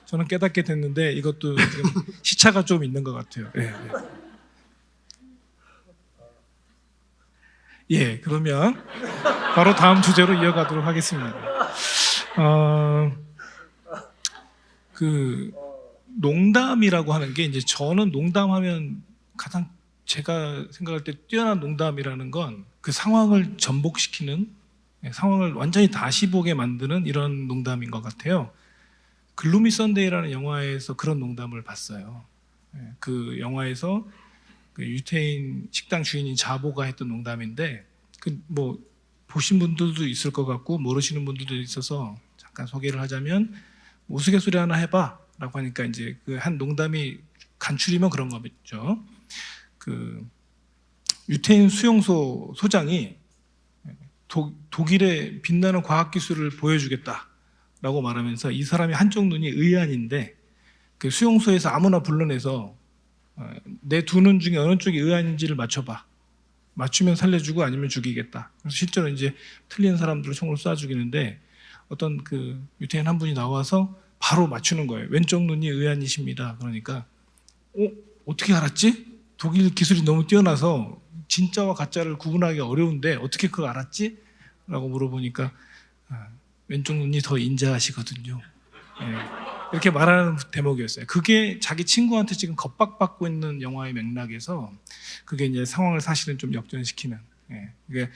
A: 저는 깨닫게 됐는데 이것도 지금 시차가 좀 있는 것 같아요. 예, 그러면 바로 다음 주제로 이어가도록 하겠습니다. 그 농담이라고 하는 게 이제 저는 농담하면 가장 제가 생각할 때 뛰어난 농담이라는 건 그 상황을 전복시키는 상황을 완전히 다시 보게 만드는 이런 농담인 것 같아요. 글루미 선데이라는 영화에서 그런 농담을 봤어요. 그 영화에서 그 유태인 식당 주인인 자보가 했던 농담인데 그 뭐 보신 분들도 있을 것 같고 모르시는 분들도 있어서 잠깐 소개를 하자면 우스갯소리 하나 해봐라고 하니까 이제 그 한 농담이 간추리면 그런 거겠죠. 그 유태인 수용소 소장이 독일의 빛나는 과학기술을 보여주겠다라고 말하면서 이 사람이 한쪽 눈이 의안인데 그 수용소에서 아무나 불러내서 내 두 눈 중에 어느 쪽이 의안인지를 맞춰봐. 맞추면 살려주고 아니면 죽이겠다. 그래서 실제로 이제 틀린 사람들을 총으로 쏴 죽이는데 어떤 그 유태인 한 분이 나와서 바로 맞추는 거예요. 왼쪽 눈이 의안이십니다. 그러니까 어떻게 알았지? 독일 기술이 너무 뛰어나서 진짜와 가짜를 구분하기 어려운데 어떻게 그걸 알았지? 라고 물어보니까 왼쪽 눈이 더 인자하시거든요. 이렇게 말하는 대목이었어요. 그게 자기 친구한테 지금 겁박받고 있는 영화의 맥락에서 그게 이제 상황을 사실은 좀 역전시키는. 그게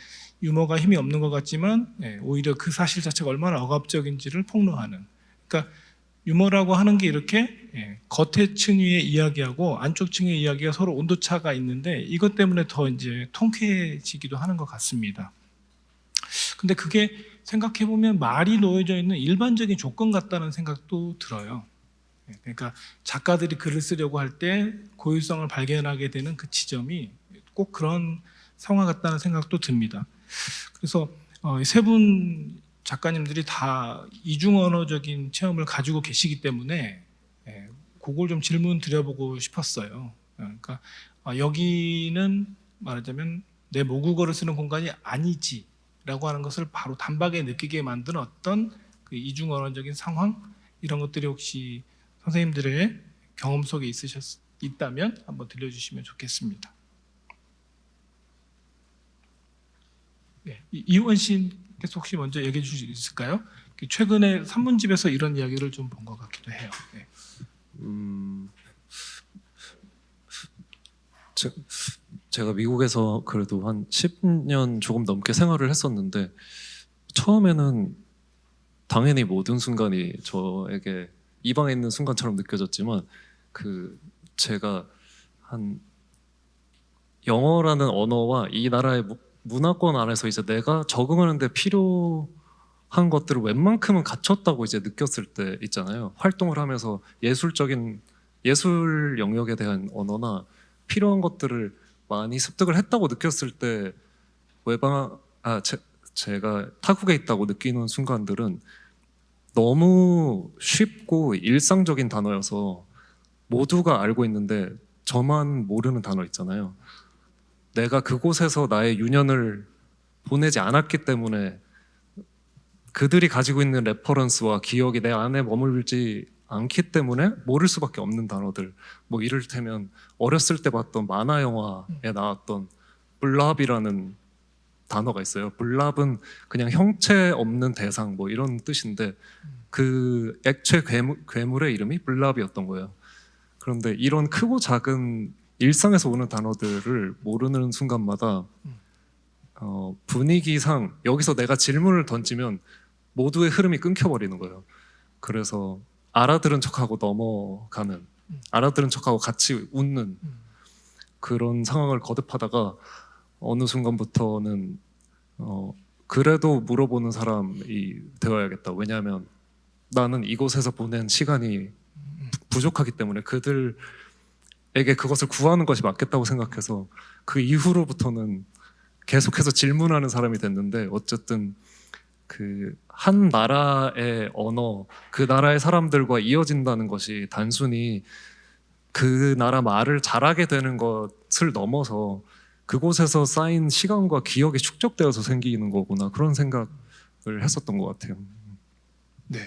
A: 유머가 힘이 없는 것 같지만 오히려 그 사실 자체가 얼마나 억압적인지를 폭로하는. 그러니까 유머라고 하는 게 이렇게 겉의 층위의 이야기하고 안쪽 층의 이야기가 서로 온도차가 있는데 이것 때문에 더 이제 통쾌해지기도 하는 것 같습니다. 근데 그게 생각해 보면 말이 놓여져 있는 일반적인 조건 같다는 생각도 들어요. 그러니까 작가들이 글을 쓰려고 할 때 고유성을 발견하게 되는 그 지점이 꼭 그런 상황 같다는 생각도 듭니다. 그래서 세 분 작가님들이 다 이중 언어적인 체험을 가지고 계시기 때문에 그걸 좀 질문 드려보고 싶었어요. 그러니까 여기는 말하자면 내 모국어를 쓰는 공간이 아니지라고 하는 것을 바로 단박에 느끼게 만든 어떤 그 이중 언어적인 상황 이런 것들이 혹시 선생님들의 경험 속에 있다면 한번 들려주시면 좋겠습니다. 네, 이원 씨께서 혹시 먼저 얘기해 주실 수 있을까요? 최근에 산문집에서 이런 이야기를 좀 본 것 같기도 해요. 네.
D: 제가 미국에서 그래도 한 10년 조금 넘게 생활을 했었는데 처음에는 당연히 모든 순간이 저에게 이 방에 있는 순간처럼 느껴졌지만 그 제가 한 영어라는 언어와 이 나라의 문화권 안에서 이제 내가 적응하는데 필요한 것들을 웬만큼은 갖췄다고 이제 느꼈을 때 있잖아요. 활동을 하면서 예술 영역에 대한 언어나 필요한 것들을 많이 습득을 했다고 느꼈을 때 제가 타국에 있다고 느끼는 순간들은 너무 쉽고 일상적인 단어여서 모두가 알고 있는데 저만 모르는 단어 있잖아요. 내가 그곳에서 나의 유년을 보내지 않았기 때문에 그들이 가지고 있는 레퍼런스와 기억이 내 안에 머물지 않기 때문에 모를 수밖에 없는 단어들. 뭐 이를테면 어렸을 때 봤던 만화 영화에 나왔던 블랍이라는 단어가 있어요. 블랍은 그냥 형체 없는 대상 뭐 이런 뜻인데 그 액체 괴물의 이름이 블랍이었던 거예요. 그런데 이런 크고 작은 일상에서 오는 단어들을 모르는 순간마다 분위기상 여기서 내가 질문을 던지면 모두의 흐름이 끊겨버리는 거예요. 그래서 알아들은 척하고 넘어가는, 알아들은 척하고 같이 웃는 그런 상황을 거듭하다가 어느 순간부터는 그래도 물어보는 사람이 되어야겠다. 왜냐하면 나는 이곳에서 보낸 시간이 부족하기 때문에 그들에게 그것을 구하는 것이 맞겠다고 생각해서 그 이후로부터는 계속해서 질문하는 사람이 됐는데 어쨌든 그 한 나라의 언어, 그 나라의 사람들과 이어진다는 것이 단순히 그 나라 말을 잘하게 되는 것을 넘어서 그곳에서 쌓인 시간과 기억이 축적되어서 생기는 거구나 그런 생각을 했었던 것 같아요.
A: 네.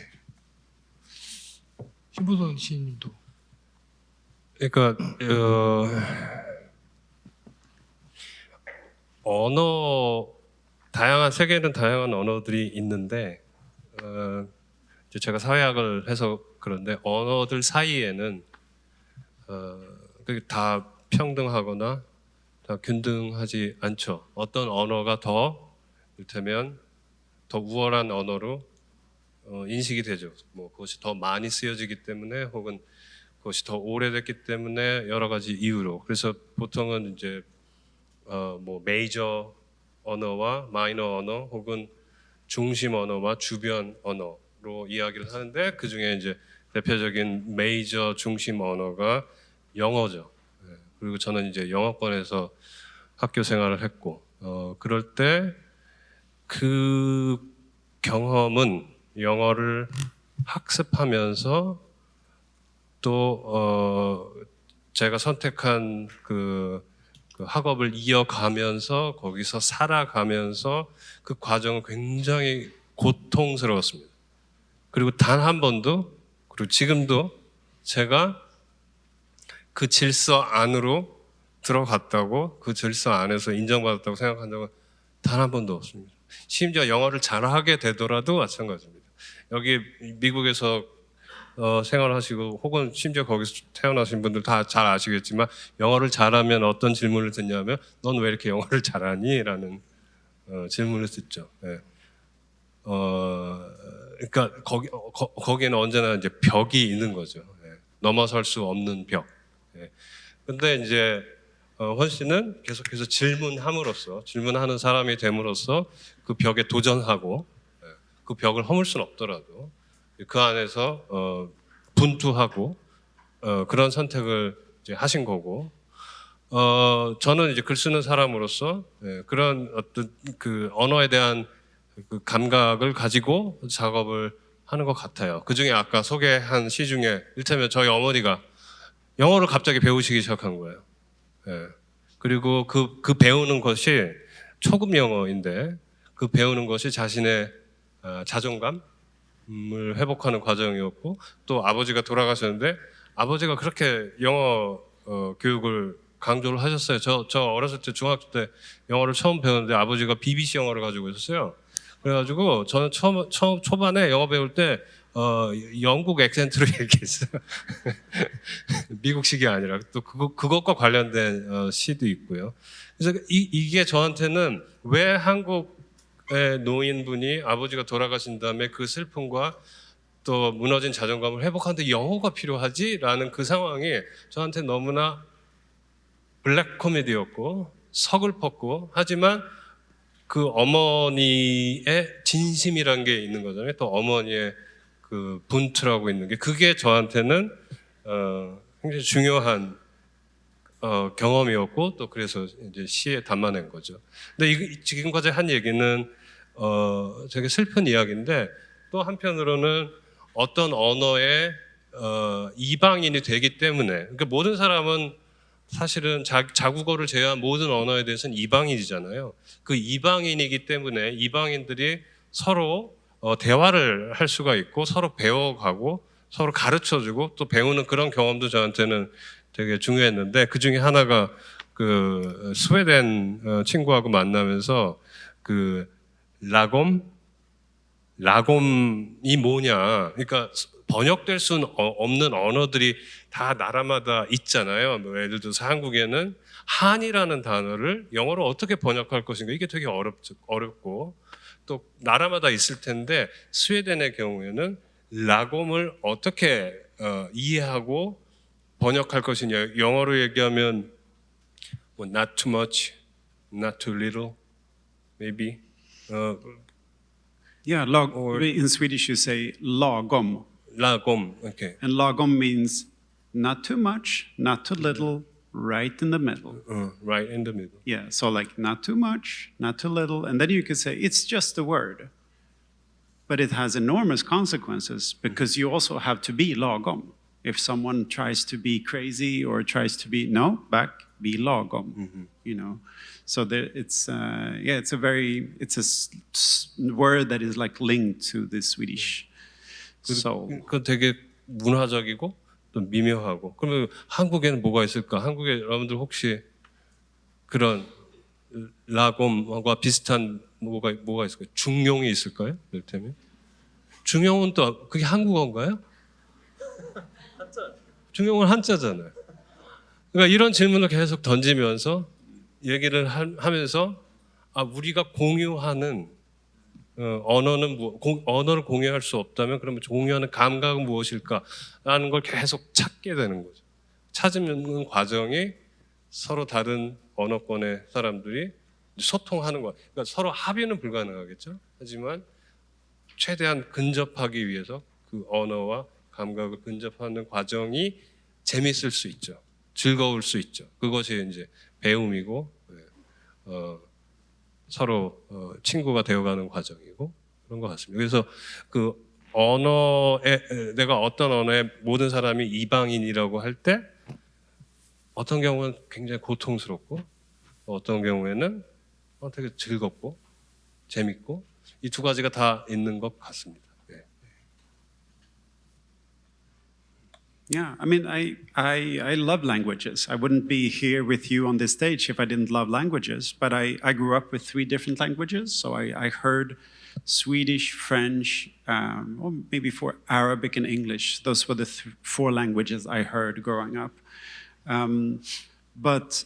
A: 신보선 시인님도.
C: 그러니까 언어 다양한 세계에는 다양한 언어들이 있는데 이제 제가 사회학을 해서 그런데 언어들 사이에는 다 평등하거나 다 균등하지 않죠. 어떤 언어가 이를테면 더 우월한 언어로 인식이 되죠. 뭐 그것이 더 많이 쓰여지기 때문에 혹은 그것이 더 오래됐기 때문에 여러 가지 이유로. 그래서 보통은 이제 뭐 메이저 언어와 마이너 언어 혹은 중심 언어와 주변 언어로 이야기를 하는데 그 중에 이제 대표적인 메이저 중심 언어가 영어죠. 그리고 저는 이제 영어권에서 학교 생활을 했고 그럴 때 그 경험은 영어를 학습하면서 또 제가 선택한 그 학업을 이어가면서 거기서 살아가면서 그 과정은 굉장히 고통스러웠습니다. 그리고 단 한 번도 그리고 지금도 제가 그 질서 안으로 들어갔다고 그 질서 안에서 인정받았다고 생각한 적은 단 한 번도 없습니다. 심지어 영어를 잘하게 되더라도 마찬가지입니다. 여기 미국에서 생활하시고 혹은 심지어 거기서 태어나신 분들 다 잘 아시겠지만 영어를 잘하면 어떤 질문을 듣냐면 넌 왜 이렇게 영어를 잘하니? 라는 질문을 듣죠. 네. 그러니까 거기에는 언제나 이제 벽이 있는 거죠. 네. 넘어설 수 없는 벽. 네. 근데 이제 헌 씨는 계속해서 질문하는 사람이 됨으로써 그 벽에 도전하고 그 벽을 허물 수는 없더라도 그 안에서 분투하고 그런 선택을 이제 하신 거고 저는 이제 글 쓰는 사람으로서 그런 어떤 그 언어에 대한 그 감각을 가지고 작업을 하는 것 같아요. 그 중에 아까 소개한 시 중에 일테면 저희 어머니가 영어를 갑자기 배우시기 시작한 거예요. 예. 그리고 그 배우는 것이 초급 영어인데 그 배우는 것이 자신의 자존감을 회복하는 과정이었고 또 아버지가 돌아가셨는데 아버지가 그렇게 영어 교육을 강조를 하셨어요. 저 어렸을 때 중학교 때 영어를 처음 배웠는데 아버지가 BBC 영어를 가지고 있었어요. 그래가지고 저는 처음 초반에 영어 배울 때 영국 액센트로 얘기했어요. 미국식이 아니라 또 그것과 관련된 시도 있고요. 그래서 이게 저한테는 왜 한국의 노인분이 아버지가 돌아가신 다음에 그 슬픔과 또 무너진 자존감을 회복하는데 영어가 필요하지라는 그 상황이 저한테 너무나 블랙 코미디였고 서글펐고 하지만 그 어머니의 진심이란 게 있는 거잖아요. 또 어머니의 그 분투라고 있는 게 그게 저한테는 굉장히 중요한 경험이었고 또 그래서 이제 시에 담아낸 거죠. 근데 지금까지 한 얘기는 되게 슬픈 이야기인데 또 한편으로는 어떤 언어의 이방인이 되기 때문에 그러니까 모든 사람은 사실은 자국어를 제외한 모든 언어에 대해서는 이방인이잖아요. 그 이방인이기 때문에 이방인들이 서로 대화를 할 수가 있고 서로 배워가고 서로 가르쳐주고 또 배우는 그런 경험도 저한테는 되게 중요했는데 그 중에 하나가 그 스웨덴 친구하고 만나면서 그 라곰이 뭐냐 그러니까 번역될 수는 없는 언어들이 다 나라마다 있잖아요. 뭐 예를 들어서 한국에는 한이라는 단어를 영어로 어떻게 번역할 것인가 이게 되게 어렵고 또 나라마다 있을 텐데 스웨덴의 경우에는 라곰을 어떻게 이해하고 번역할 것이냐 영어로 얘기하면 뭐 not too much, not too little, maybe
B: Yeah, in Swedish you say lagom.
C: 라곰 이렇게
B: And lagom means not too much, not too little, right in the middle.
C: right in the middle.
B: Yeah, so like not too much, not too little. And then you could say it's just a word. But it has enormous consequences because you also have to be lagom. If someone tries to be crazy or tries to be, no, back, be lagom, you know. So it's a word that is like linked to the Swedish soul.
C: 그 되게 문화적이고 또 미묘하고. 그러면 한국에는 뭐가 있을까? 한국에 여러분들 혹시 그런 라곰과 비슷한 뭐가 있을까요? 중용이 있을까요? 이를테면 중용은 또 그게 한국어인가요? 중용은 한자잖아요. 그러니까 이런 질문을 계속 던지면서 얘기를 하면서 우리가 공유하는 언어를 공유할 수 없다면 그러면 공유하는 감각은 무엇일까라는 걸 계속 찾게 되는 거죠. 찾는 과정이 서로 다른 언어권의 사람들이 소통하는 거. 그러니까 서로 합의는 불가능하겠죠. 하지만 최대한 근접하기 위해서 그 언어와 감각을 근접하는 과정이 재밌을 수 있죠. 즐거울 수 있죠. 그것이 이제 배움이고 서로 친구가 되어가는 과정이고 그런 것 같습니다. 그래서 그 언어에 내가 어떤 언어에 모든 사람이 이방인이라고 할 때 어떤 경우는 굉장히 고통스럽고 어떤 경우에는 되게 즐겁고 재밌고 이 두 가지가 다 있는 것 같습니다. 네.
B: Yeah, I mean, I love languages. I wouldn't be here with you on this stage if I didn't love languages. But I grew up with 3 different languages. So I heard Swedish, French, or maybe 4 Arabic and English. Those were the 4 languages I heard growing up. But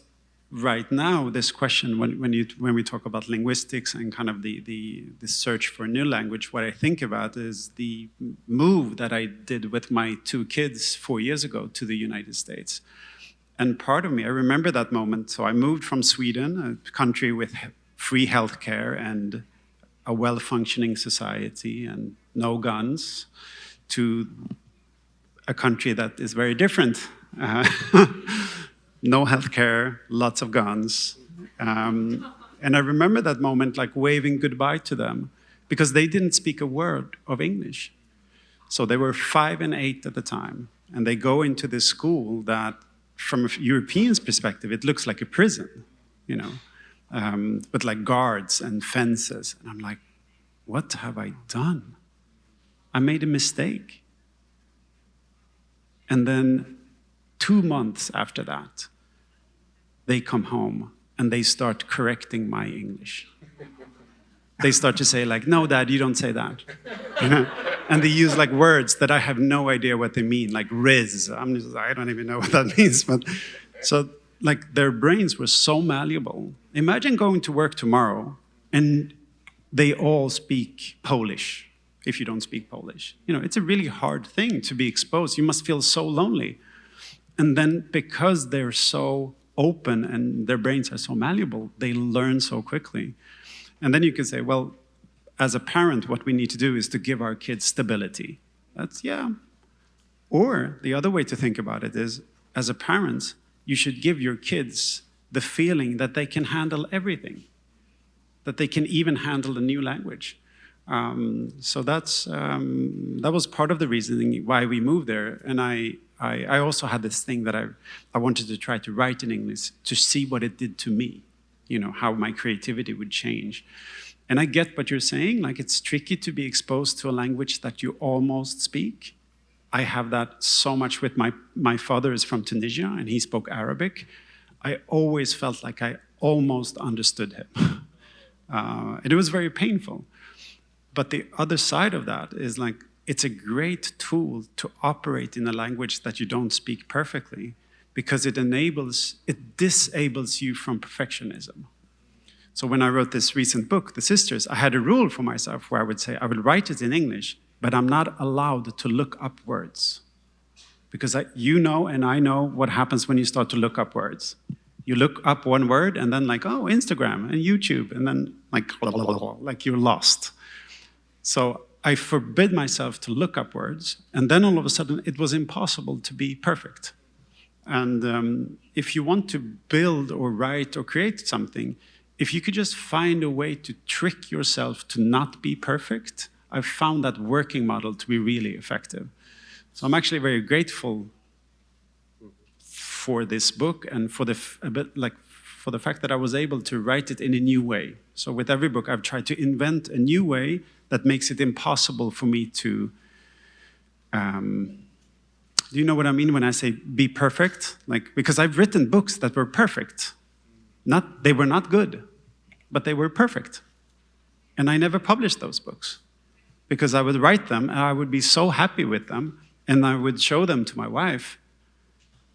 B: right now, this question, when we talk about linguistics and kind of the search for a new language, what I think about is the move that I did with my 2 kids 4 years ago to the United States. And part of me, I remember that moment. So I moved from Sweden, a country with free healthcare and a well-functioning society and no guns, to a country that is very different. No healthcare, lots of guns. And I remember that moment like waving goodbye to them because they didn't speak a word of English. So they were 5 and 8 at the time. And they go into this school that, from a European's perspective, it looks like a prison, you know, with like guards and fences. And I'm like, what have I done? I made a mistake. And then 2 months after that, they come home and they start correcting my English. They start to say like, no, Dad, you don't say that. You know? And they use like words that I have no idea what they mean, like riz. I don't even know what that means. But so like their brains were so malleable. Imagine going to work tomorrow and they all speak Polish if you don't speak Polish. You know, it's a really hard thing to be exposed. You must feel so lonely. And then because they're so open and their brains are so malleable, they learn so quickly. And then you can say, well, as a parent, what we need to do is to give our kids stability. That's, yeah. Or the other way to think about it is, as a parent, you should give your kids the feeling that they can handle everything, that they can even handle a new language. So that was part of the reasoning why we moved there. And I also had this thing that I wanted to try to write in English to see what it did to me, you know, how my creativity would change. And I get what you're saying, like it's tricky to be exposed to a language that you almost speak. I have that so much with my father is from Tunisia and he spoke Arabic. I always felt like I almost understood him. And it was very painful. But the other side of that is like, it's a great tool to operate in a language that you don't speak perfectly because it disables you from perfectionism. So when I wrote this recent book, The Sisters, I had a rule for myself where I would say, I will write it in English, but I'm not allowed to look up words. Because you know and I know what happens when you start to look up words. You look up one word and then like, oh, Instagram and YouTube, and then like you're lost. So I forbid myself to look up words, and then all of a sudden it was impossible to be perfect. And if you want to build or write or create something, if you could just find a way to trick yourself to not be perfect, I've found that working model to be really effective. So I'm actually very grateful for this book and for the fact that I was able to write it in a new way. So with every book, I've tried to invent a new way that makes it impossible for me to, do you know what I mean when I say be perfect? Like, because I've written books that were perfect. They were not good, but they were perfect. And I never published those books because I would write them and I would be so happy with them and I would show them to my wife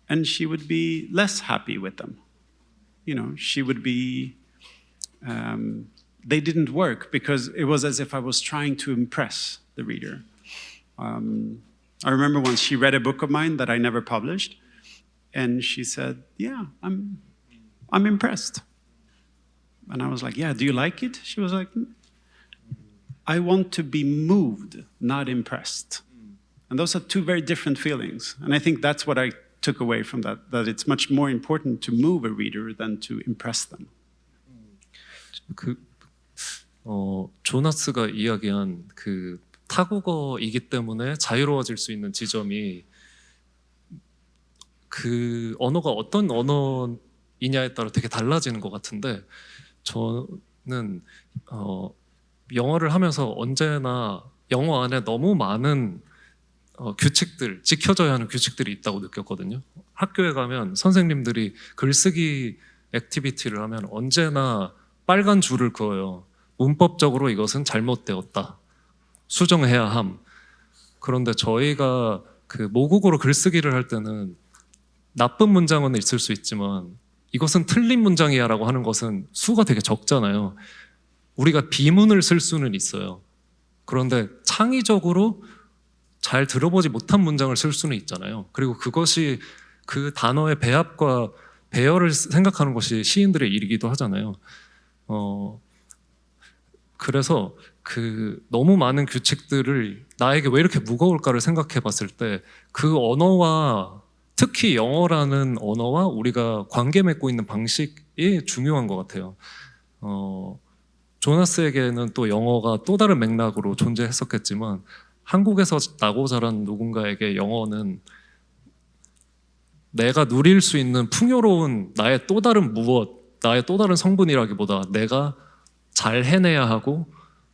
B: and she would be less happy with them. You know, she would be, they didn't work because it was as if I was trying to impress the reader. I remember once she read a book of mine that I never published and she said, yeah, I'm impressed. And I was like, yeah, do you like it? She was like, I want to be moved, not impressed. And those are two very different feelings. And I think that's what I took away from that it's much more important to move a reader than to impress them.
D: 조나스가 이야기한 그 타국어이기 때문에 자유로워질 수 있는 지점이 그 언어가 어떤 언어이냐에 따라 되게 달라지는 것 같은데 저는 영어를 하면서 언제나 영어 안에 너무 많은 규칙들, 지켜져야 하는 규칙들이 있다고 느꼈거든요. 학교에 가면 선생님들이 글쓰기 액티비티를 하면 언제나 빨간 줄을 그어요. 문법적으로 이것은 잘못되었다. 수정해야 함. 그런데 저희가 그 모국어로 글쓰기를 할 때는 나쁜 문장은 있을 수 있지만 이것은 틀린 문장이야 라고 하는 것은 수가 되게 적잖아요. 우리가 비문을 쓸 수는 있어요. 그런데 창의적으로 잘 들어보지 못한 문장을 쓸 수는 있잖아요. 그리고 그것이 그 단어의 배합과 배열을 생각하는 것이 시인들의 일이기도 하잖아요. 그래서 그 너무 많은 규칙들을 나에게 왜 이렇게 무거울까를 생각해 봤을 때 그 언어와 특히 영어라는 언어와 우리가 관계 맺고 있는 방식이 중요한 것 같아요. 조나스에게는 또 영어가 또 다른 맥락으로 존재했었겠지만 한국에서 나고 자란 누군가에게 영어는 내가 누릴 수 있는 풍요로운 나의 또 다른 무엇, 나의 또 다른 성분이라기보다 내가 잘 해내야 하고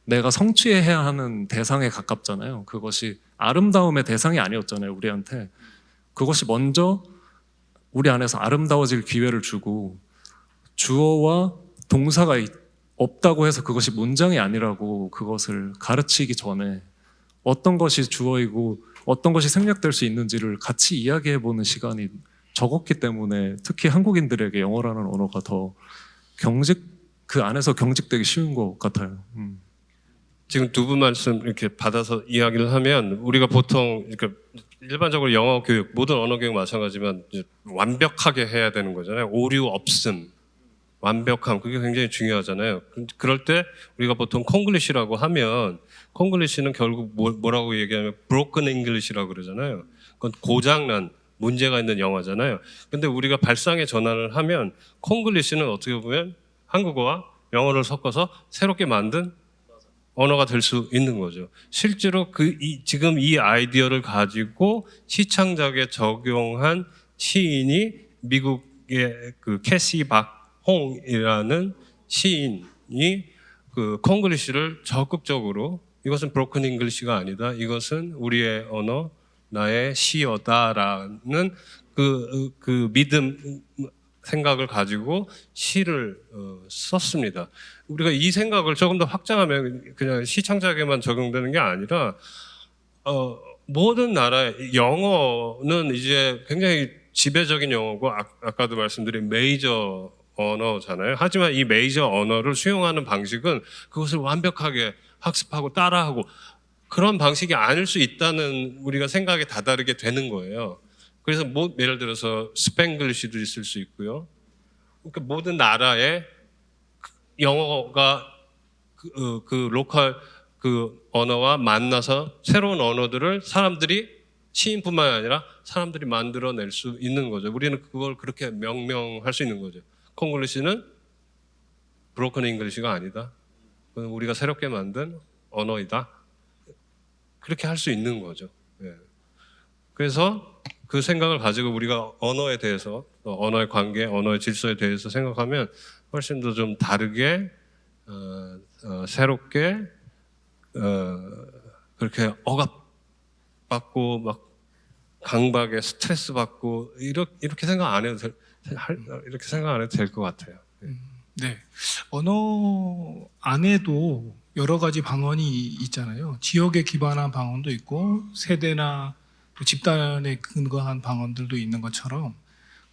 D: 내가 성취해야 하는 대상에 가깝잖아요. 그것이 아름다움의 대상이 아니었잖아요, 우리한테. 그것이 먼저 우리 안에서 아름다워질 기회를 주고 주어와 동사가 없다고 해서 그것이 문장이 아니라고 그것을 가르치기 전에 어떤 것이 주어이고 어떤 것이 생략될 수 있는지를 같이 이야기해보는 시간이 적었기 때문에 특히 한국인들에게 영어라는 언어가 더 그 안에서 경직되기 쉬운 것 같아요.
C: 지금 두 분 말씀 이렇게 받아서 이야기를 하면 우리가 보통 그러니까 일반적으로 영어 교육, 모든 언어 교육 마찬가지지만 이제 완벽하게 해야 되는 거잖아요. 오류 없음, 완벽함, 그게 굉장히 중요하잖아요. 그럴 때 우리가 보통 콩글리시라고 하면 콩글리시는 결국 뭐라고 얘기하면 broken English라고 그러잖아요. 그건 고장난 문제가 있는 영어잖아요. 근데 우리가 발상의 전환을 하면 콩글리시는 어떻게 보면 한국어와 영어를 섞어서 새롭게 만든 언어가 될 수 있는 거죠. 실제로 지금 이 아이디어를 가지고 시창작에 적용한 시인이 미국의 그 캐시 박홍이라는 시인이 그 콩글리시를 적극적으로 이것은 브로큰 잉글리시가 아니다. 이것은 우리의 언어, 나의 시어다라는 그 믿음 생각을 가지고 시를 썼습니다. 우리가 이 생각을 조금 더 확장하면 그냥 시창작에만 적용되는 게 아니라 모든 나라의 영어는 이제 굉장히 지배적인 영어고 아까도 말씀드린 메이저 언어잖아요. 하지만 이 메이저 언어를 수용하는 방식은 그것을 완벽하게 학습하고 따라하고 그런 방식이 아닐 수 있다는 우리가 생각에 다다르게 되는 거예요. 그래서 예를 들어서 스팽글리시도 있을 수 있고요. 그러니까 모든 나라의 영어가 그 로컬 그 언어와 만나서 새로운 언어들을 사람들이 시인뿐만 아니라 사람들이 만들어낼 수 있는 거죠. 우리는 그걸 그렇게 명명할 수 있는 거죠. 콩글리시는 브로큰 잉글리시가 아니다. 그건 우리가 새롭게 만든 언어이다. 그렇게 할 수 있는 거죠. 예. 그래서 그 생각을 가지고 우리가 언어에 대해서, 언어의 관계, 언어의 질서에 대해서 생각하면 훨씬 더 좀 다르게, 새롭게, 그렇게 억압받고 막 강박에 스트레스 받고 이렇게 생각 안 해도 이렇게 생각 안 해도 될 것 같아요.
A: 네, 언어 안에도 여러 가지 방언이 있잖아요. 지역에 기반한 방언도 있고 세대나 또 집단에 근거한 방언들도 있는 것처럼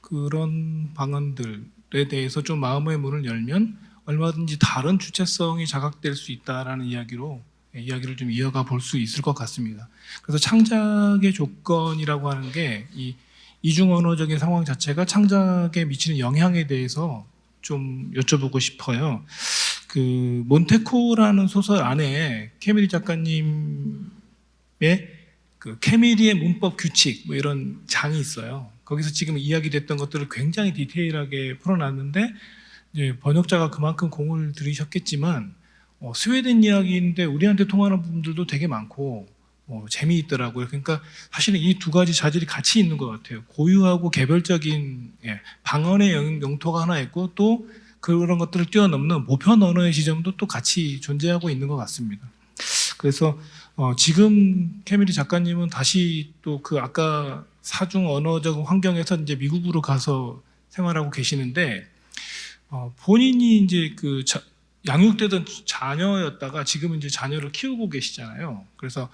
A: 그런 방언들에 대해서 좀 마음의 문을 열면 얼마든지 다른 주체성이 자각될 수 있다라는 이야기를 좀 이어가 볼 수 있을 것 같습니다. 그래서 창작의 조건이라고 하는 게 이 이중 언어적인 상황 자체가 창작에 미치는 영향에 대해서 좀 여쭤보고 싶어요. 그 몬테코라는 소설 안에 케미리 작가님의 그 케미리의 문법 규칙 뭐 이런 장이 있어요. 거기서 지금 이야기됐던 것들을 굉장히 디테일하게 풀어놨는데 이제 번역자가 그만큼 공을 들이셨겠지만 스웨덴 이야기인데 우리한테 통하는 부분들도 되게 많고 재미있더라고요. 그러니까 사실은 이 두 가지 자질이 같이 있는 것 같아요. 고유하고 개별적인 방언의 영토가 하나 있고 또 그런 것들을 뛰어넘는 보편 언어의 지점도 또 같이 존재하고 있는 것 같습니다. 그래서 지금 케미리 작가님은 다시 또 그 아까 사중 언어적 환경에서 이제 미국으로 가서 생활하고 계시는데 본인이 이제 그 양육되던 자녀였다가 지금은 이제 자녀를 키우고 계시잖아요. 그래서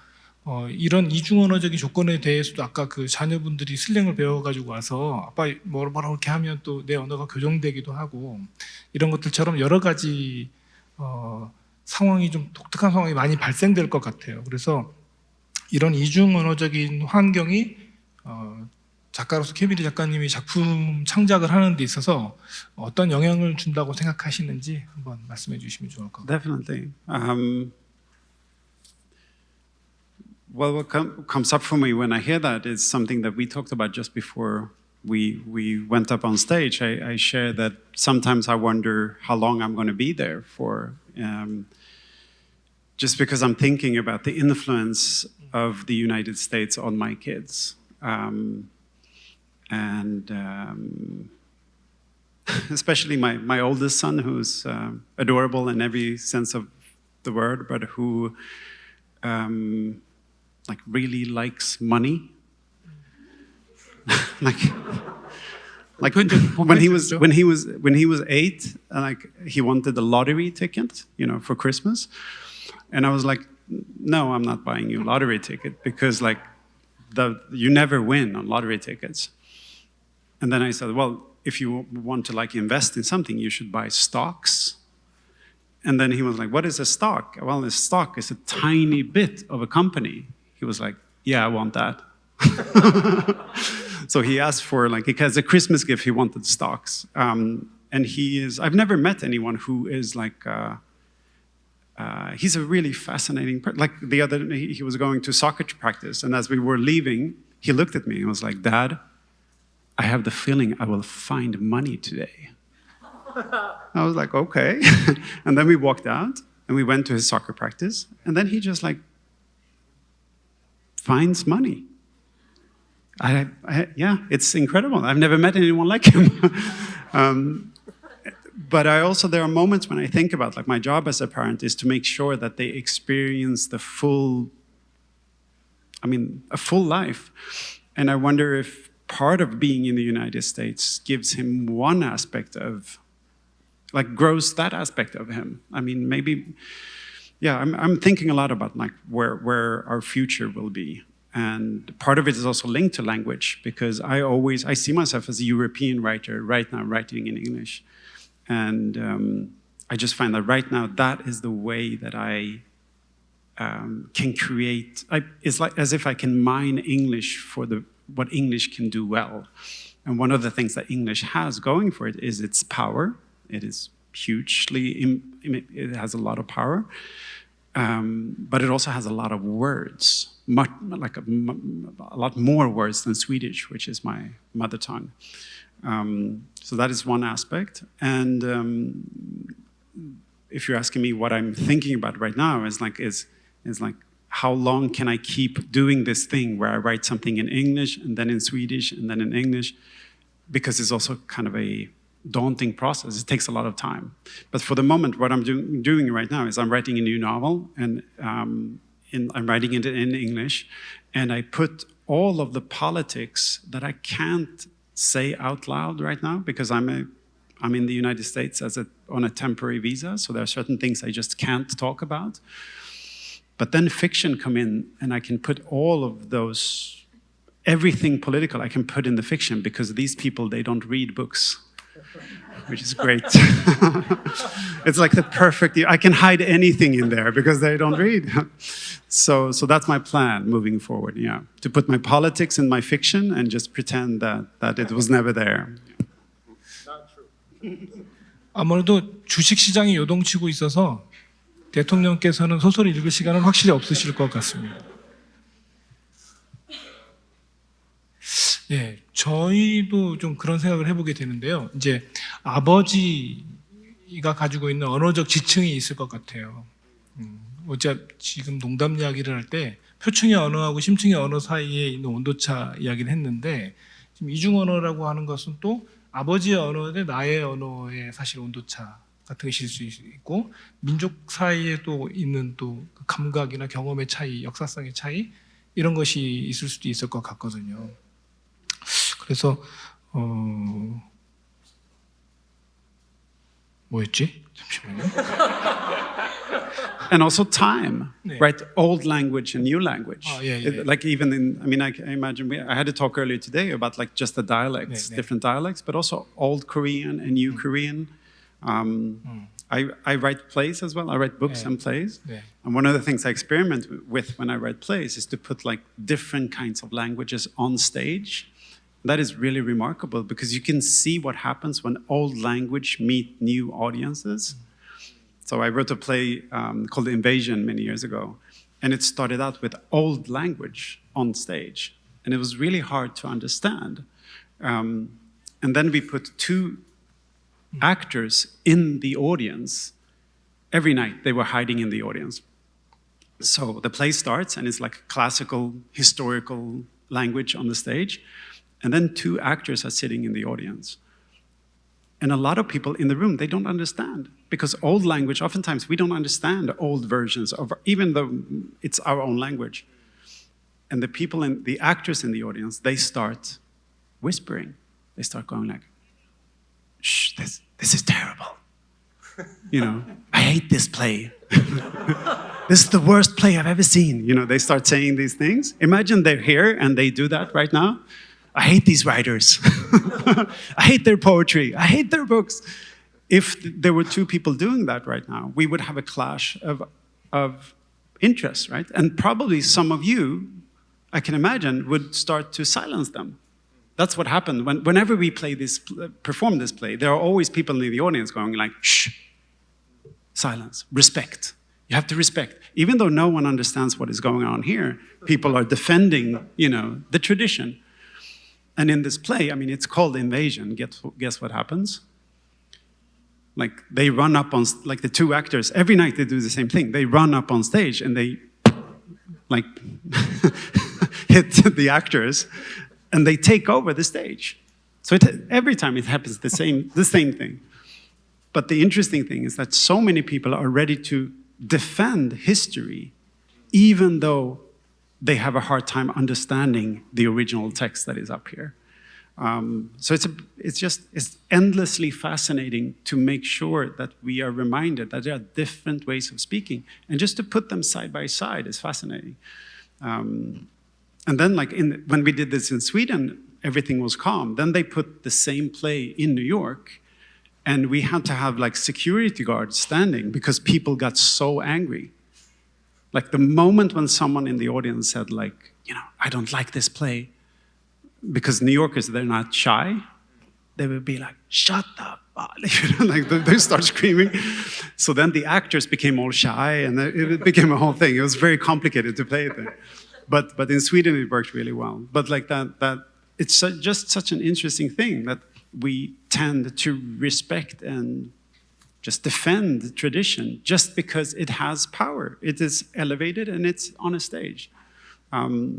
A: 이런 이중 언어적인 조건에 대해서도 아까 그 자녀분들이 슬랭을 배워가지고 와서 아빠 뭐라고 이렇게 하면 또 내 언어가 교정되기도 하고 이런 것들처럼 여러 가지 상황이 좀 독특한 상황이 많이 발생될 것 같아요. 그래서 이런 이중 언어적인 환경이 작가로서 케미리 작가님이 작품 창작을 하는 데 있어서 어떤 영향을 준다고 생각하시는지 한번 말씀해 주시면 좋을 것 같아요.
B: Definitely. Well, what comes up for me when I hear that is something that we talked about just before we went up on stage. I shared that sometimes I wonder how long I'm going to be there for. just because I'm thinking about the influence of the United States on my kids. Especially my oldest son, who's adorable in every sense of the word, but who like really likes money. like when he was 8, like he wanted a lottery ticket, you know, for Christmas, and I was like, no, I'm not buying you a lottery ticket because like you never win on lottery tickets. And then I said, well, if you want to like invest in something, you should buy stocks. And then he was like, what is a stock? Well, a stock is a tiny bit of a company. He was like, yeah, I want that. So he asked for like, as a Christmas gift, he wanted stocks. And I've never met anyone who is like, he's a really fascinating person. Like the other, he was going to soccer practice, and as we were leaving, he looked at me and was like, Dad, I have the feeling I will find money today. I was like, okay. And then we walked out and we went to his soccer practice, and then he just like finds money. Yeah, it's incredible. I've never met anyone like him. But there are moments when I think about, like, my job as a parent is to make sure that they experience a full life. And I wonder if part of being in the United States gives him one aspect of, like, grows that aspect of him. I mean, maybe, yeah, I'm thinking a lot about, like, where our future will be. And part of it is also linked to language, because I see myself as a European writer right now, writing in English. And I just find that right now, that is the way that I can create. It's like as if I can mine English for what English can do well. And one of the things that English has going for it is its power. It is hugely, it has a lot of power. But it also has a lot of words, a lot more words than Swedish, which is my mother tongue. So that is one aspect. And if you're asking me what I'm thinking about right now, is like how long can I keep doing this thing where I write something in English and then in Swedish and then in English, because it's also kind of a daunting process. It takes a lot of time. But for the moment, what I'm doing right now is I'm writing a new novel, and I'm writing it in English, and I put all of the politics that I can't say out loud right now, because I'm in the United States on a temporary visa, so there are certain things I just can't talk about. But then fiction come in, and I can put all of those, everything political I can put in the fiction, because these people, they don't read books, which is great. It's like the perfect, I can hide anything in there because they don't read. So that's my plan moving forward, yeah. To put my politics in my fiction and just pretend that it was never there.
A: 아무래도 주식 시장이 요동치고 있어서 대통령께서는 소설을 읽을 시간은 확실히 없으실 것 같습니다. 예, 저희도 좀 그런 생각을 해보게 되는데요. 이제 아버지가 가지고 있는 언어적 지층이 있을 것 같아요. 지금 농담 이야기를 할 때 표층의 언어하고 심층의 언어 사이에 있는 온도차 이야기를 했는데, 지금 이중 언어라고 하는 것은 또 아버지의 언어 대 나의 언어의 사실 온도차 같은 것일 수 있고, 민족 사이에 또 있는 또 감각이나 경험의 차이, 역사성의 차이, 이런 것이 있을 수도 있을 것 같거든요. 그래서 뭐였지? 잠시만요.
B: And also time,
A: 네.
B: right? Old language and new language.
A: Yeah.
B: Like even I imagine I had a talk earlier today about like just the dialects,
A: 네.
B: different dialects, but also Old Korean and New Korean. I write plays as well. I write books and plays.
A: 네.
B: And one of the things I experiment with when I write plays is to put like different kinds of languages on stage. That is really remarkable, because you can see what happens when old language meet new audiences. So I wrote a play called Invasion many years ago, and it started out with old language on stage, and it was really hard to understand. And then we put 2 actors in the audience. Every night they were hiding in the audience. So the play starts, and it's like classical, historical language on the stage. And then two actors are sitting in the audience. And a lot of people in the room, they don't understand. Because old language, oftentimes we don't understand old versions of, even though it's our own language. And the people, the actors in the audience, they start whispering. They start going like, shh, this is terrible. You know, I hate this play. This is the worst play I've ever seen. You know, they start saying these things. Imagine they're here and they do that right now. I hate these writers. I hate their poetry. I hate their books. If there were two people doing that right now, we would have a clash of interests, right? And probably some of you, I can imagine, would start to silence them. That's what happened. Whenever we perform this play, there are always people in the audience going like, shh, silence, respect. You have to respect. Even though no one understands what is going on here, people are defending, you know, the tradition. And in this play, I mean, it's called Invasion. Guess what happens? Like, they run up on, like the two actors, every night they do the same thing. They run up on stage and they, like, hit the actors, and they take over the stage. So every time it happens, the same thing. But the interesting thing is that so many people are ready to defend history, even though they have a hard time understanding the original text that is up here. So it's endlessly fascinating to make sure that we are reminded that there are different ways of speaking, and just to put them side by side is fascinating. And then, like when we did this in Sweden, everything was calm. Then they put the same play in New York, and we had to have like security guards standing because people got so angry. Like the moment when someone in the audience said like, you know, I don't like this play, because New Yorkers, they're not shy, they would be like, shut up, you know, like they start screaming. So then the actors became all shy, and it became a whole thing. It was very complicated to play it there. But in Sweden, it worked really well. But like that it's just such an interesting thing that we tend to respect and just defend tradition just because it has power. It is elevated and it's on a stage.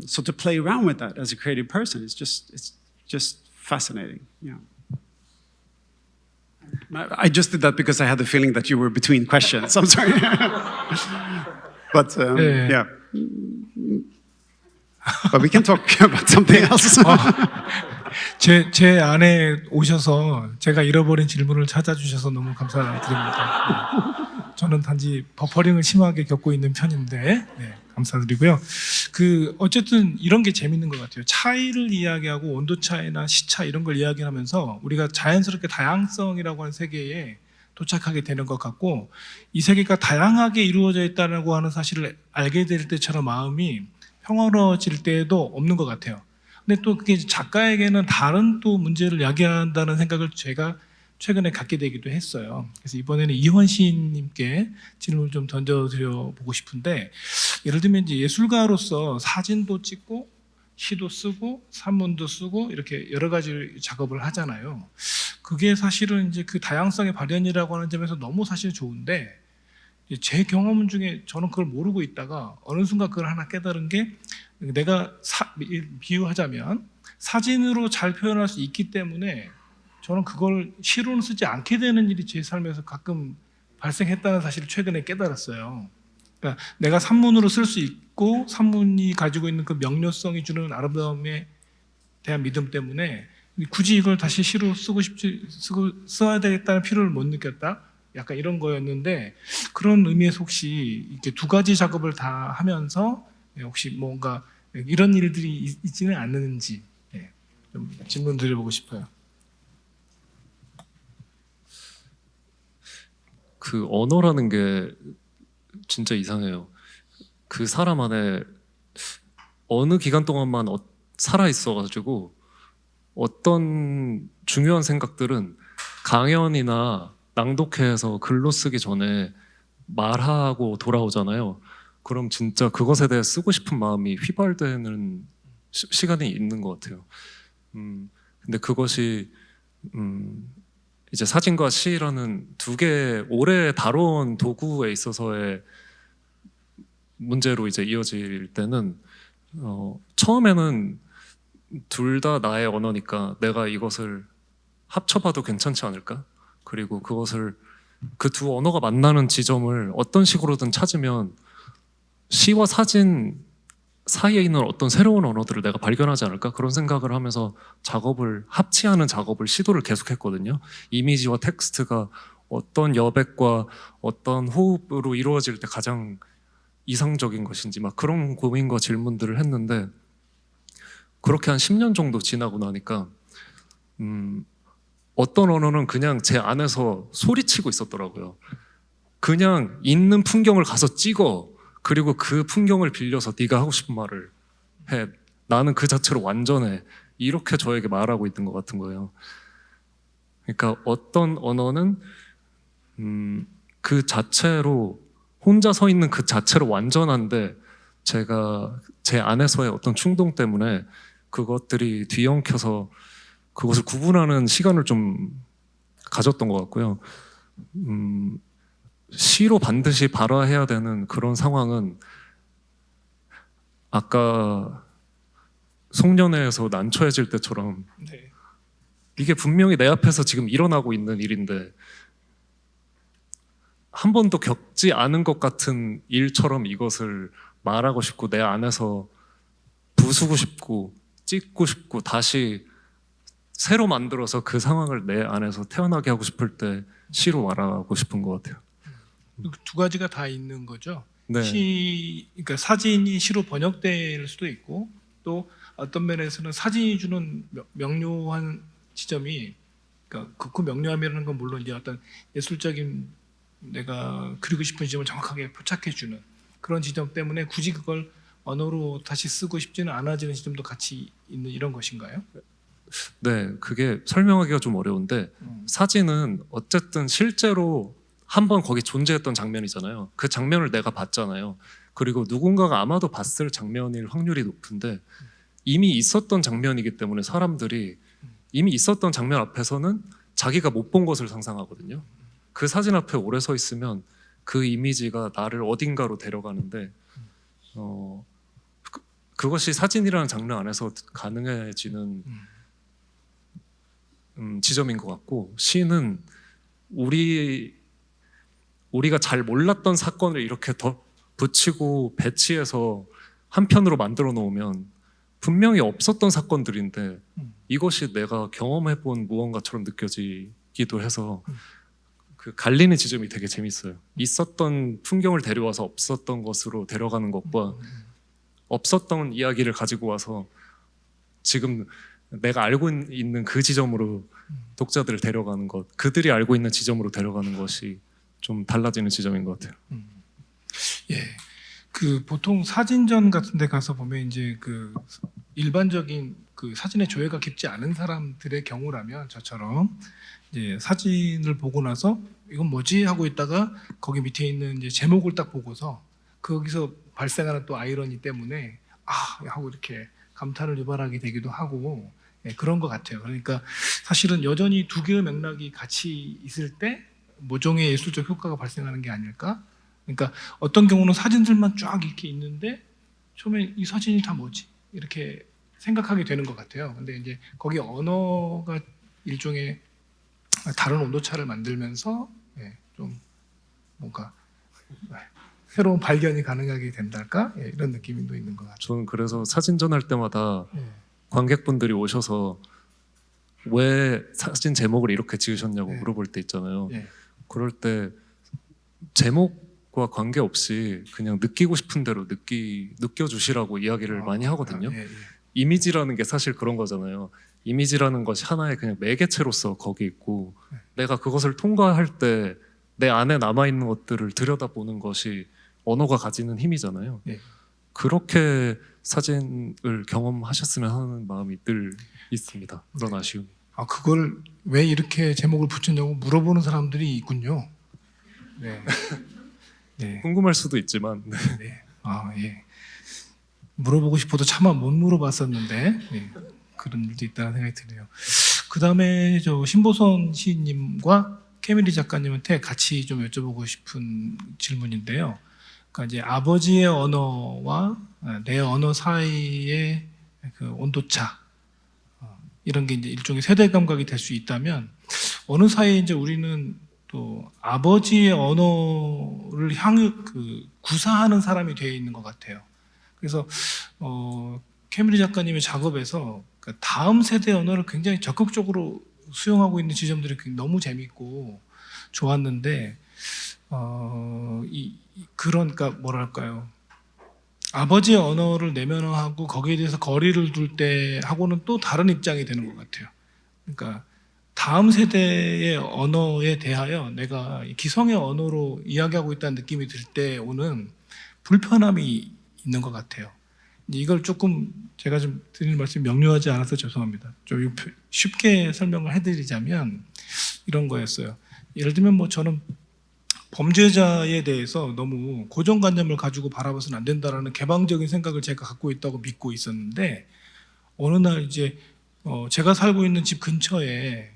B: So to play around with that as a creative person it's just fascinating. Yeah. I just did that because I had the feeling that you were between questions. I'm sorry. But yeah. But we can talk about something else.
A: 제 안에 오셔서 제가 잃어버린 질문을 찾아주셔서 너무 감사드립니다. 저는 단지 버퍼링을 심하게 겪고 있는 편인데 감사드리고요. 어쨌든 이런 게 재밌는 것 같아요. 차이를 이야기하고 온도 차이나 시차 이런 걸 이야기하면서 우리가 자연스럽게 다양성이라고 하는 세계에 도착하게 되는 것 같고, 이 세계가 다양하게 이루어져 있다고 하는 사실을 알게 될 때처럼 마음이 평화로워질 때도 없는 것 같아요. 근데 또 그게 작가에게는 다른 또 문제를 야기한다는 생각을 제가 최근에 갖게 되기도 했어요. 그래서 이번에는 이현 시인님께 질문을 좀 던져드려 보고 싶은데, 예를 들면 이제 예술가로서 사진도 찍고 시도 쓰고 산문도 쓰고 이렇게 여러 가지 작업을 하잖아요. 그게 사실은 이제 그 다양성의 발현이라고 하는 점에서 너무 사실 좋은데, 제 경험 중에 저는 그걸 모르고 있다가 어느 순간 그걸 하나 깨달은 게, 내가 비유하자면 사진으로 잘 표현할 수 있기 때문에 저는 그걸 시로는 쓰지 않게 되는 일이 제 삶에서 가끔 발생했다는 사실을 최근에 깨달았어요. 그러니까 내가 산문으로 쓸 수 있고 산문이 가지고 있는 그 명료성이 주는 아름다움에 대한 믿음 때문에 굳이 이걸 다시 시로 써야 되겠다는 필요를 못 느꼈다. 약간 이런 거였는데, 그런 의미에서 혹시 이렇게 두 가지 작업을 다 하면서 혹시 뭔가 이런 일들이 있지는 않는지 좀 질문 드려보고 싶어요.
D: 그 언어라는 게 진짜 이상해요. 그 사람 안에 어느 기간 동안만 살아 있어가지고 어떤 중요한 생각들은 강연이나 낭독회에서 글로 쓰기 전에 말하고 돌아오잖아요. 그럼 진짜 그것에 대해 쓰고 싶은 마음이 휘발되는 시간이 있는 것 같아요. 근데 그것이 이제 사진과 시라는 두 개 오래 다뤄온 도구에 있어서의 문제로 이제 이어질 때는 처음에는 둘 다 나의 언어니까 내가 이것을 합쳐봐도 괜찮지 않을까? 그리고 그것을 그 두 언어가 만나는 지점을 어떤 식으로든 찾으면 시와 사진 사이에 있는 어떤 새로운 언어들을 내가 발견하지 않을까? 그런 생각을 하면서 합치하는 작업을 시도를 계속했거든요. 이미지와 텍스트가 어떤 여백과 어떤 호흡으로 이루어질 때 가장 이상적인 것인지 막 그런 고민과 질문들을 했는데 그렇게 한 10년 정도 지나고 나니까 어떤 언어는 그냥 제 안에서 소리치고 있었더라고요. 그냥 있는 풍경을 가서 찍어. 그리고 그 풍경을 빌려서 네가 하고 싶은 말을 해. 나는 그 자체로 완전해. 이렇게 저에게 말하고 있는 것 같은 거예요. 그러니까 어떤 언어는 그 자체로 혼자 서 있는 그 자체로 완전한데 제가 제 안에서의 어떤 충동 때문에 그것들이 뒤엉켜서 그것을 구분하는 시간을 좀 가졌던 것 같고요. 시로 반드시 발화해야 되는 그런 상황은 아까 송년회에서 난처해질 때처럼
A: 네.
D: 이게 분명히 내 앞에서 지금 일어나고 있는 일인데 한 번도 겪지 않은 것 같은 일처럼 이것을 말하고 싶고 내 안에서 부수고 싶고 찍고 싶고 다시 새로 만들어서 그 상황을 내 안에서 태어나게 하고 싶을 때 시로 말하고 싶은 것 같아요.
A: 두 가지가 다 있는 거죠.
D: 네.
A: 그러니까 사진이 시로 번역될 수도 있고 또 어떤 면에서는 사진이 주는 명료한 지점이 그러니까 그 명료함이라는 건 물론 이제 어떤 예술적인 내가 그리고 싶은 지점을 정확하게 포착해 주는 그런 지점 때문에 굳이 그걸 언어로 다시 쓰고 싶지는 않아지는 지점도 같이 있는 이런 것인가요?
D: 네, 그게 설명하기가 좀 어려운데 사진은 어쨌든 실제로 한번 거기 존재했던 장면이잖아요. 그 장면을 내가 봤잖아요. 그리고 누군가가 아마도 봤을 장면일 확률이 높은데 이미 있었던 장면이기 때문에 사람들이 이미 있었던 장면 앞에서는 자기가 못 본 것을 상상하거든요. 그 사진 앞에 오래 서 있으면 그 이미지가 나를 어딘가로 데려가는데 그것이 사진이라는 장르 안에서 가능해지는 지점인 것 같고 시는 우리가 잘 몰랐던 사건을 이렇게 더 붙이고 배치해서 한편으로 만들어 놓으면 분명히 없었던 사건들인데 이것이 내가 경험해본 무언가처럼 느껴지기도 해서 그 갈리는 지점이 되게 재밌어요. 있었던 풍경을 데려와서 없었던 것으로 데려가는 것과 없었던 이야기를 가지고 와서 지금 내가 알고 있는 그 지점으로 독자들을 데려가는 것, 그들이 알고 있는 지점으로 데려가는 것이 좀 달라지는 지점인 것 같아요.
A: 예. 그 보통 사진전 같은 데 가서 보면 이제 그 일반적인 그 사진의 조예가 깊지 않은 사람들의 경우라면 저처럼 이제 사진을 보고 나서 이건 뭐지 하고 있다가 거기 밑에 있는 이제 제목을 딱 보고서 거기서 발생하는 또 아이러니 때문에 아 하고 이렇게 감탄을 유발하게 되기도 하고 예, 그런 것 같아요. 그러니까 사실은 여전히 두 개의 맥락이 같이 있을 때 모종의 예술적 효과가 발생하는 게 아닐까? 그러니까 어떤 경우는 사진들만 쫙 이렇게 있는데 처음에 이 사진이 다 뭐지? 이렇게 생각하게 되는 것 같아요. 근데 이제 거기 언어가 일종의 다른 온도차를 만들면서 예, 좀 뭔가 새로운 발견이 가능하게 된달까? 예, 이런 느낌도 있는 것 같아요.
D: 저는 그래서 사진전 할 때마다
A: 예.
D: 관객분들이 오셔서 왜 사진 제목을 이렇게 지으셨냐고
A: 네.
D: 물어볼 때 있잖아요.
A: 예.
D: 그럴 때 제목과 관계없이 그냥 느끼고 싶은 대로 느껴주시라고 이야기를 많이 하거든요.
A: 예, 예.
D: 이미지라는 게 사실 그런 거잖아요. 이미지라는 것이 하나의 그냥 매개체로서 거기 있고 내가 그것을 통과할 때 내 안에 남아있는 것들을 들여다보는 것이 언어가 가지는 힘이잖아요.
A: 예.
D: 그렇게 사진을 경험하셨으면 하는 마음이 늘 있습니다. 그런 아쉬움이.
A: 아 그걸 왜 이렇게 제목을 붙였냐고 물어보는 사람들이 있군요. 네. 네.
D: 궁금할 수도 있지만 네.
A: 네. 아 예. 물어보고 싶어도 차마 못 물어봤었는데 예. 그런 일도 있다는 생각이 드네요. 그 다음에 저 신보선 시인님과 케미리 작가님한테 같이 좀 여쭤보고 싶은 질문인데요. 그러니까 이제 아버지의 언어와 내 언어 사이의 그 온도차 이런 게 이제 일종의 세대 감각이 될 수 있다면 어느 사이에 이제 우리는 또 아버지의 언어를 구사하는 사람이 되어 있는 것 같아요. 그래서 캐미리 작가님의 작업에서 그 다음 세대 언어를 굉장히 적극적으로 수용하고 있는 지점들이 너무 재밌고 좋았는데 그러니까 뭐랄까요? 아버지의 언어를 내면화하고 거기에 대해서 거리를 둘 때 하고는 또 다른 입장이 되는 것 같아요. 그러니까 다음 세대의 언어에 대하여 내가 기성의 언어로 이야기하고 있다는 느낌이 들 때 오는 불편함이 있는 것 같아요. 이걸 조금 제가 좀 드리는 말씀이 명료하지 않아서 죄송합니다. 좀 쉽게 설명을 해드리자면 이런 거였어요. 예를 들면 뭐 저는 범죄자에 대해서 너무 고정관념을 가지고 바라봐서는 안 된다라는 개방적인 생각을 제가 갖고 있다고 믿고 있었는데 어느 날 이제 제가 살고 있는 집 근처에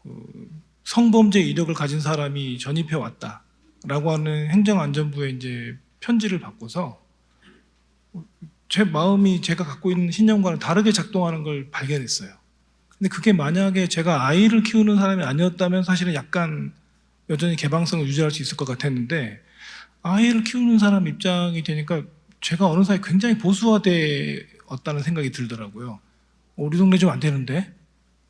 A: 그 성범죄 이력을 가진 사람이 전입해 왔다라고 하는 행정안전부에 이제 편지를 받고서 제 마음이 제가 갖고 있는 신념과는 다르게 작동하는 걸 발견했어요. 근데 그게 만약에 제가 아이를 키우는 사람이 아니었다면 사실은 약간 여전히 개방성을 유지할 수 있을 것 같았는데 아이를 키우는 사람 입장이 되니까 제가 어느 사이 굉장히 보수화되었다는 생각이 들더라고요. 우리 동네 좀 안 되는데?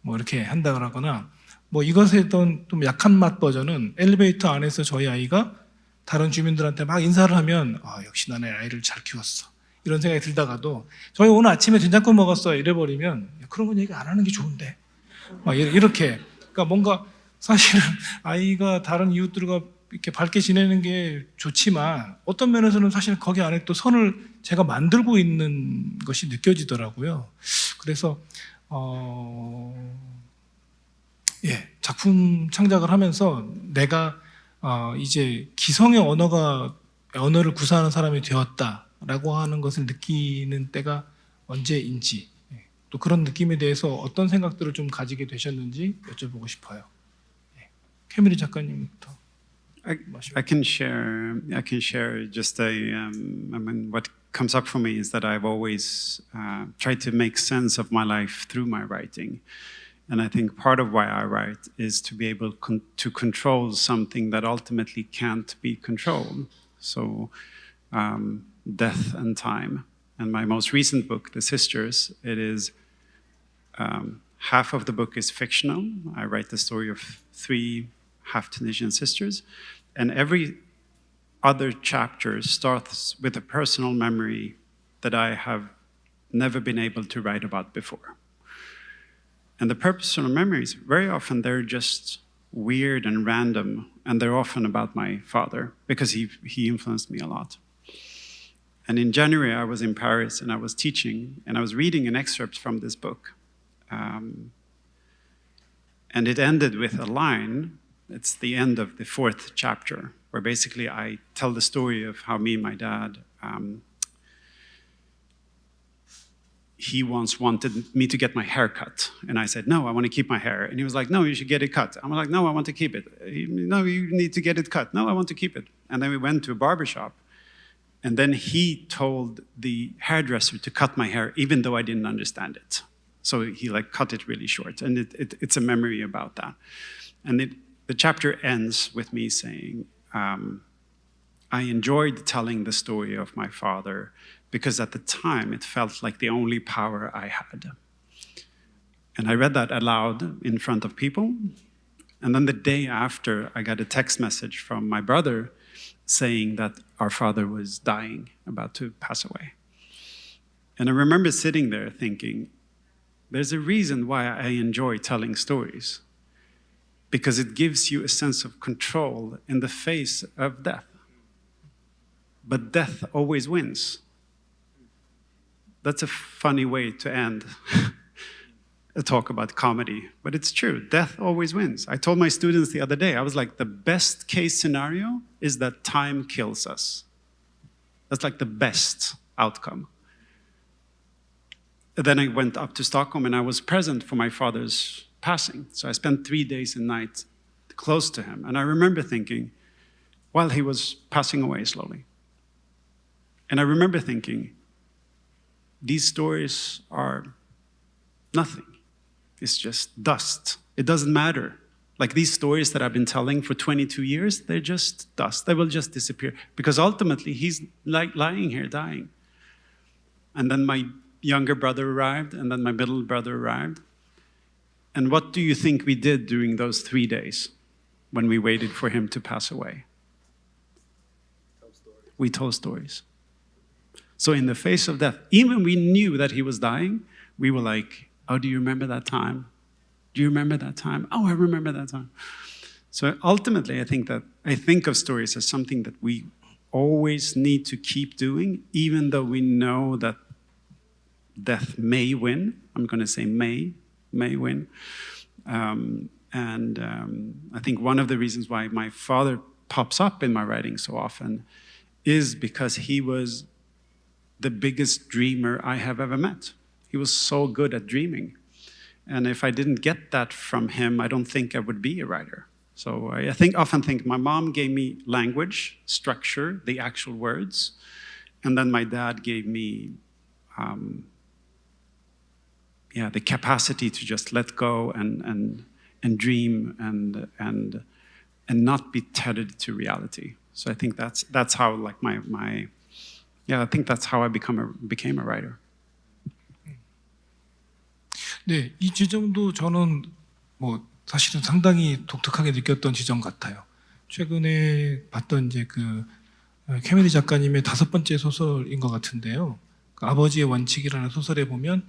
A: 뭐 이렇게 한다거나 뭐 이것에 좀 약한 맛 버전은 엘리베이터 안에서 저희 아이가 다른 주민들한테 막 인사를 하면 역시 나는 아이를 잘 키웠어. 이런 생각이 들다가도 저희 오늘 아침에 된장국 먹었어 이래버리면 그런 건 얘기 안 하는 게 좋은데 막 이렇게 그러니까 뭔가 사실은 아이가 다른 이웃들과 이렇게 밝게 지내는 게 좋지만 어떤 면에서는 사실 거기 안에 또 선을 제가 만들고 있는 것이 느껴지더라고요. 그래서 작품 창작을 하면서 내가 이제 기성의 언어를 구사하는 사람이 되었다라고 하는 것을 느끼는 때가 언제인지 또 그런 느낌에 대해서 어떤 생각들을 좀 가지게 되셨는지 여쭤보고 싶어요. 캐미리 작가님부터.
B: I can share just I mean, what comes up for me is that I've always tried to make sense of my life through my writing. And I think part of why I write is to be able to control something that ultimately can't be controlled. So death and time. And my most recent book, The Sisters, it is half of the book is fictional. I write the story of 3 half Tunisian sisters, and every other chapter starts with a personal memory that I have never been able to write about before. And the personal memories, very often they're just weird and random, and they're often about my father, because he influenced me a lot. And in January, I was in Paris, and I was teaching, and I was reading an excerpt from this book. And it ended with a line. It's the end of the 4th chapter, where basically I tell the story of how me and my dad, he once wanted me to get my hair cut. And I said, no, I want to keep my hair. And he was like, no, you should get it cut. I'm like, no, I want to keep it. No, you need to get it cut. No, I want to keep it. And then we went to a barbershop. And then he told the hairdresser to cut my hair, even though I didn't understand it. So he cut it really short. And it's a memory about that. And the chapter ends with me saying, I enjoyed telling the story of my father because at the time it felt like the only power I had. And I read that aloud in front of people. And then the day after, I got a text message from my brother saying that our father was dying, about to pass away. And I remember sitting there thinking, there's a reason why I enjoy telling stories. Because it gives you a sense of control in the face of death. But death always wins. That's a funny way to end a talk about comedy, but it's true. Death always wins. I told my students the other day, I was like, the best case scenario is that time kills us. That's like the best outcome. Then I went up to Stockholm and I was present for my father's passing. So I spent 3 days and nights close to him. And I remember thinking, while he was passing away slowly, And I remember thinking, these stories are nothing. It's just dust. It doesn't matter. Like these stories that I've been telling for 22 years, they're just dust. They will just disappear. Because ultimately, he's like lying here dying. And then my younger brother arrived, and then my middle brother arrived. And what do you think we did during those 3 days when we waited for him to pass away? We told stories. So in the face of death, even we knew that he was dying, we were like, oh, do you remember that time? Do you remember that time? Oh, I remember that time. So ultimately, I think of stories as something that we always need to keep doing, even though we know that death may win. I'm going to say may win. I think one of the reasons why my father pops up in my writing so often is because he was the biggest dreamer I have ever met. He was so good at dreaming. And if I didn't get that from him, I don't think I would be a writer. So I often think my mom gave me language, structure, the actual words, and then my dad gave me the capacity to just let go and dream and not be tethered to reality. So I think that's how like I think that's how I became a writer.
A: 네, 이 지점도 저는 뭐 사실은 상당히 독특하게 느꼈던 지점 같아요. 최근에 봤던 이제 그 캐미리 작가님의 5번째 소설인 것 같은데요. 그 아버지의 원칙이라는 소설에 보면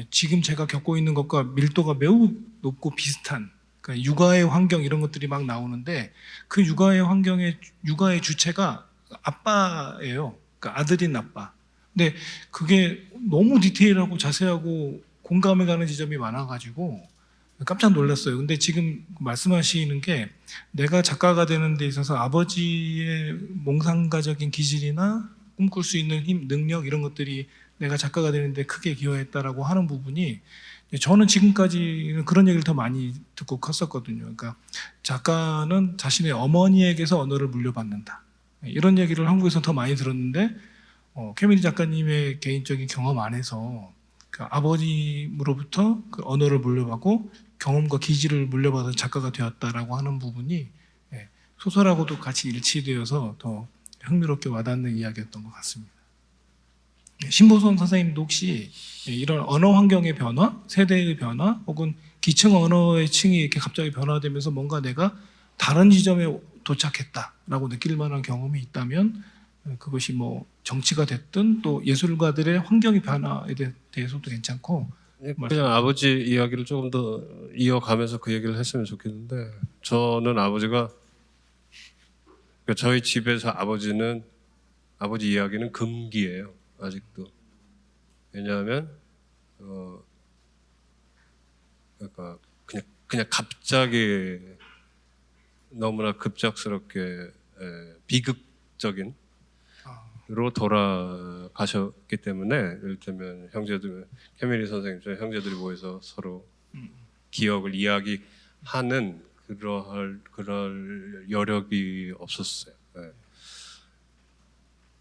A: 지금 제가 겪고 있는 것과 밀도가 매우 높고 비슷한 그러니까 육아의 환경 이런 것들이 막 나오는데 그 육아의 주체가 아빠예요. 그러니까 아들인 아빠. 근데 그게 너무 디테일하고 자세하고 공감해 가는 지점이 많아가지고 깜짝 놀랐어요. 근데 지금 말씀하시는 게 내가 작가가 되는 데 있어서 아버지의 몽상가적인 기질이나 꿈꿀 수 있는 힘, 능력 이런 것들이 내가 작가가 되는데 크게 기여했다라고 하는 부분이 저는 지금까지는 그런 얘기를 더 많이 듣고 컸었거든요. 그러니까 작가는 자신의 어머니에게서 언어를 물려받는다. 이런 얘기를 한국에서 더 많이 들었는데 캐미리 작가님의 개인적인 경험 안에서 그 아버지로부터 그 언어를 물려받고 경험과 기질을 물려받은 작가가 되었다라고 하는 부분이 소설하고도 같이 일치되어서 더 흥미롭게 와닿는 이야기였던 것 같습니다. 신보선 선생님도 혹시 이런 언어 환경의 변화, 세대의 변화, 혹은 기층 언어의 층이 이렇게 갑자기 변화되면서 뭔가 내가 다른 지점에 도착했다라고 느낄 만한 경험이 있다면 그것이 뭐 정치가 됐든 또 예술가들의 환경의 변화에 대해서도 괜찮고
C: 그냥 아버지 이야기를 조금 더 이어가면서 그 얘기를 했으면 좋겠는데 저는 아버지가 그러니까 저희 집에서 아버지 이야기는 금기예요. 아직도. 왜냐하면 그러니까 그냥 갑자기 너무나 급작스럽게 비극적인 로 돌아가셨기 때문에 예를 들면 형제들 캐미리 선생님 저희 형제들이 모여서 서로 기억을 이야기하는 그럴 여력이 없었어요. 네.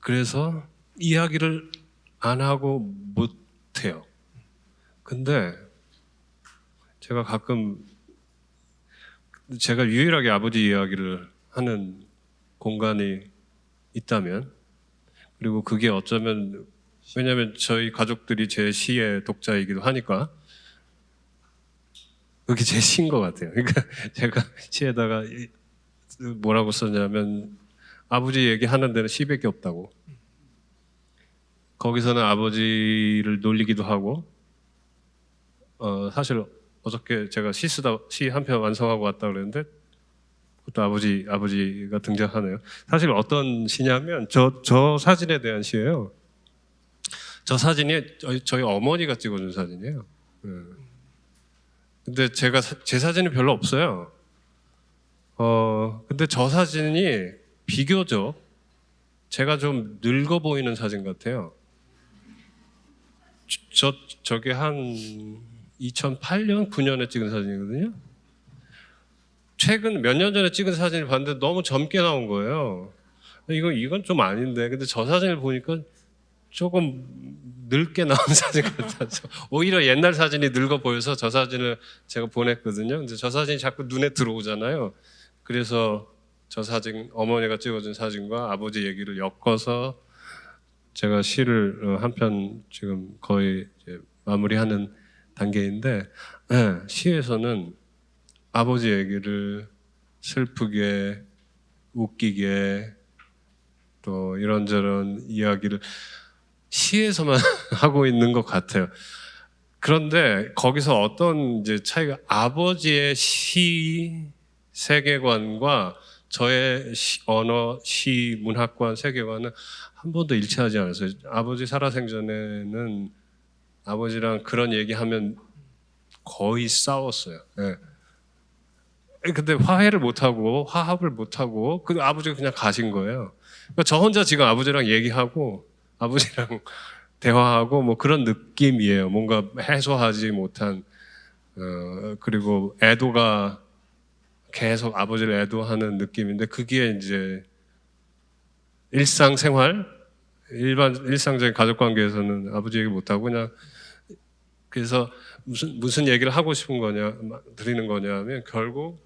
C: 그래서 이야기를 안 하고 못 해요. 근데 제가 가끔 제가 유일하게 아버지 이야기를 하는 공간이 있다면 그리고 그게 어쩌면 왜냐하면 저희 가족들이 제 시의 독자이기도 하니까 그게 제 시인 것 같아요. 그러니까 제가 시에다가 뭐라고 썼냐면 아버지 얘기하는 데는 시밖에 없다고. 거기서는 아버지를 놀리기도 하고 사실 어저께 제가 시 한 편 완성하고 왔다 그랬는데 또 아버지가 등장하네요. 사실 어떤 시냐면 저 사진에 대한 시예요. 저 사진이 저희 어머니가 찍어준 사진이에요. 근데 제 사진이 별로 없어요. 근데 저 사진이 비교적 제가 좀 늙어 보이는 사진 같아요. 저게 한 2008년, 9년에 찍은 사진이거든요. 최근 몇 년 전에 찍은 사진을 봤는데 너무 젊게 나온 거예요. 이건 좀 아닌데. 근데 저 사진을 보니까 조금 늙게 나온 사진 같아서 오히려 옛날 사진이 늙어 보여서 저 사진을 제가 보냈거든요. 근데 저 사진이 자꾸 눈에 들어오잖아요. 그래서 저 사진, 어머니가 찍어준 사진과 아버지 얘기를 엮어서 제가 시를 한 편 지금 거의 이제 마무리하는 단계인데, 네, 시에서는 아버지 얘기를 슬프게, 웃기게, 또 이런저런 이야기를 시에서만 하고 있는 것 같아요. 그런데 거기서 어떤 이제 차이가, 아버지의 시 세계관과 저의 언어, 시, 문학관 세계관은 한 번도 일치하지 않았어요. 아버지 살아생전에는 아버지랑 그런 얘기하면 거의 싸웠어요. 네. 근데 화해를 못하고 화합을 못하고 그 아버지가 그냥 가신 거예요. 그러니까 저 혼자 지금 아버지랑 얘기하고 아버지랑 대화하고 뭐 그런 느낌이에요. 뭔가 해소하지 못한 그리고 애도가 계속 아버지를 애도하는 느낌인데, 그게 이제 일상생활, 일상적인 가족관계에서는 아버지 얘기 못하고 그냥, 그래서 무슨 얘기를 하고 싶은 거냐, 드리는 거냐면 결국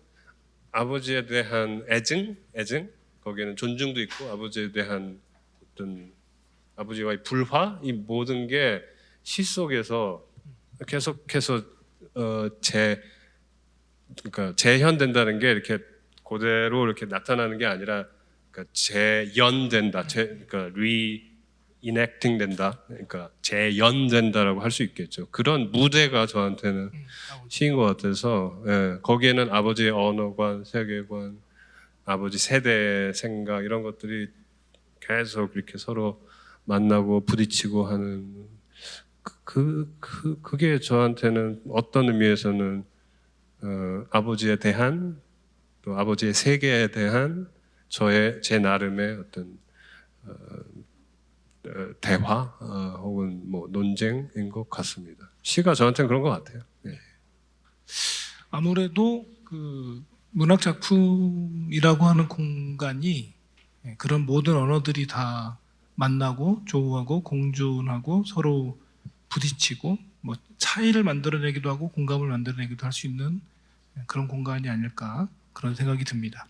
C: 아버지에 대한 애증, 거기에는 존중도 있고 아버지에 대한 어떤 아버지와의 불화, 이 모든 게 시 속에서 계속해서 그러니까 재현된다는 게 이렇게 그대로 이렇게 나타나는 게 아니라, 그러니까 재연된다, 그러니까 re-enacting 된다, 그러니까 재연된다라고 할 수 있겠죠. 그런 무대가 저한테는 시인 것 같아서, 예, 거기에는 아버지의 언어관, 세계관, 아버지 세대의 생각, 이런 것들이 계속 이렇게 서로 만나고 부딪히고 하는 그게 저한테는 어떤 의미에서는 아버지에 대한, 또 아버지의 세계에 대한 제 나름의 어떤 대화 혹은 뭐 논쟁인 것 같습니다. 시가 저한테는 그런 것 같아요. 네.
A: 아무래도 그 문학 작품이라고 하는 공간이 그런 모든 언어들이 다 만나고 조우하고 공존하고 서로 부딪히고 뭐 차이를 만들어내기도 하고 공감을 만들어내기도 할 수 있는 그런 공간이 아닐까, 그런 생각이 듭니다.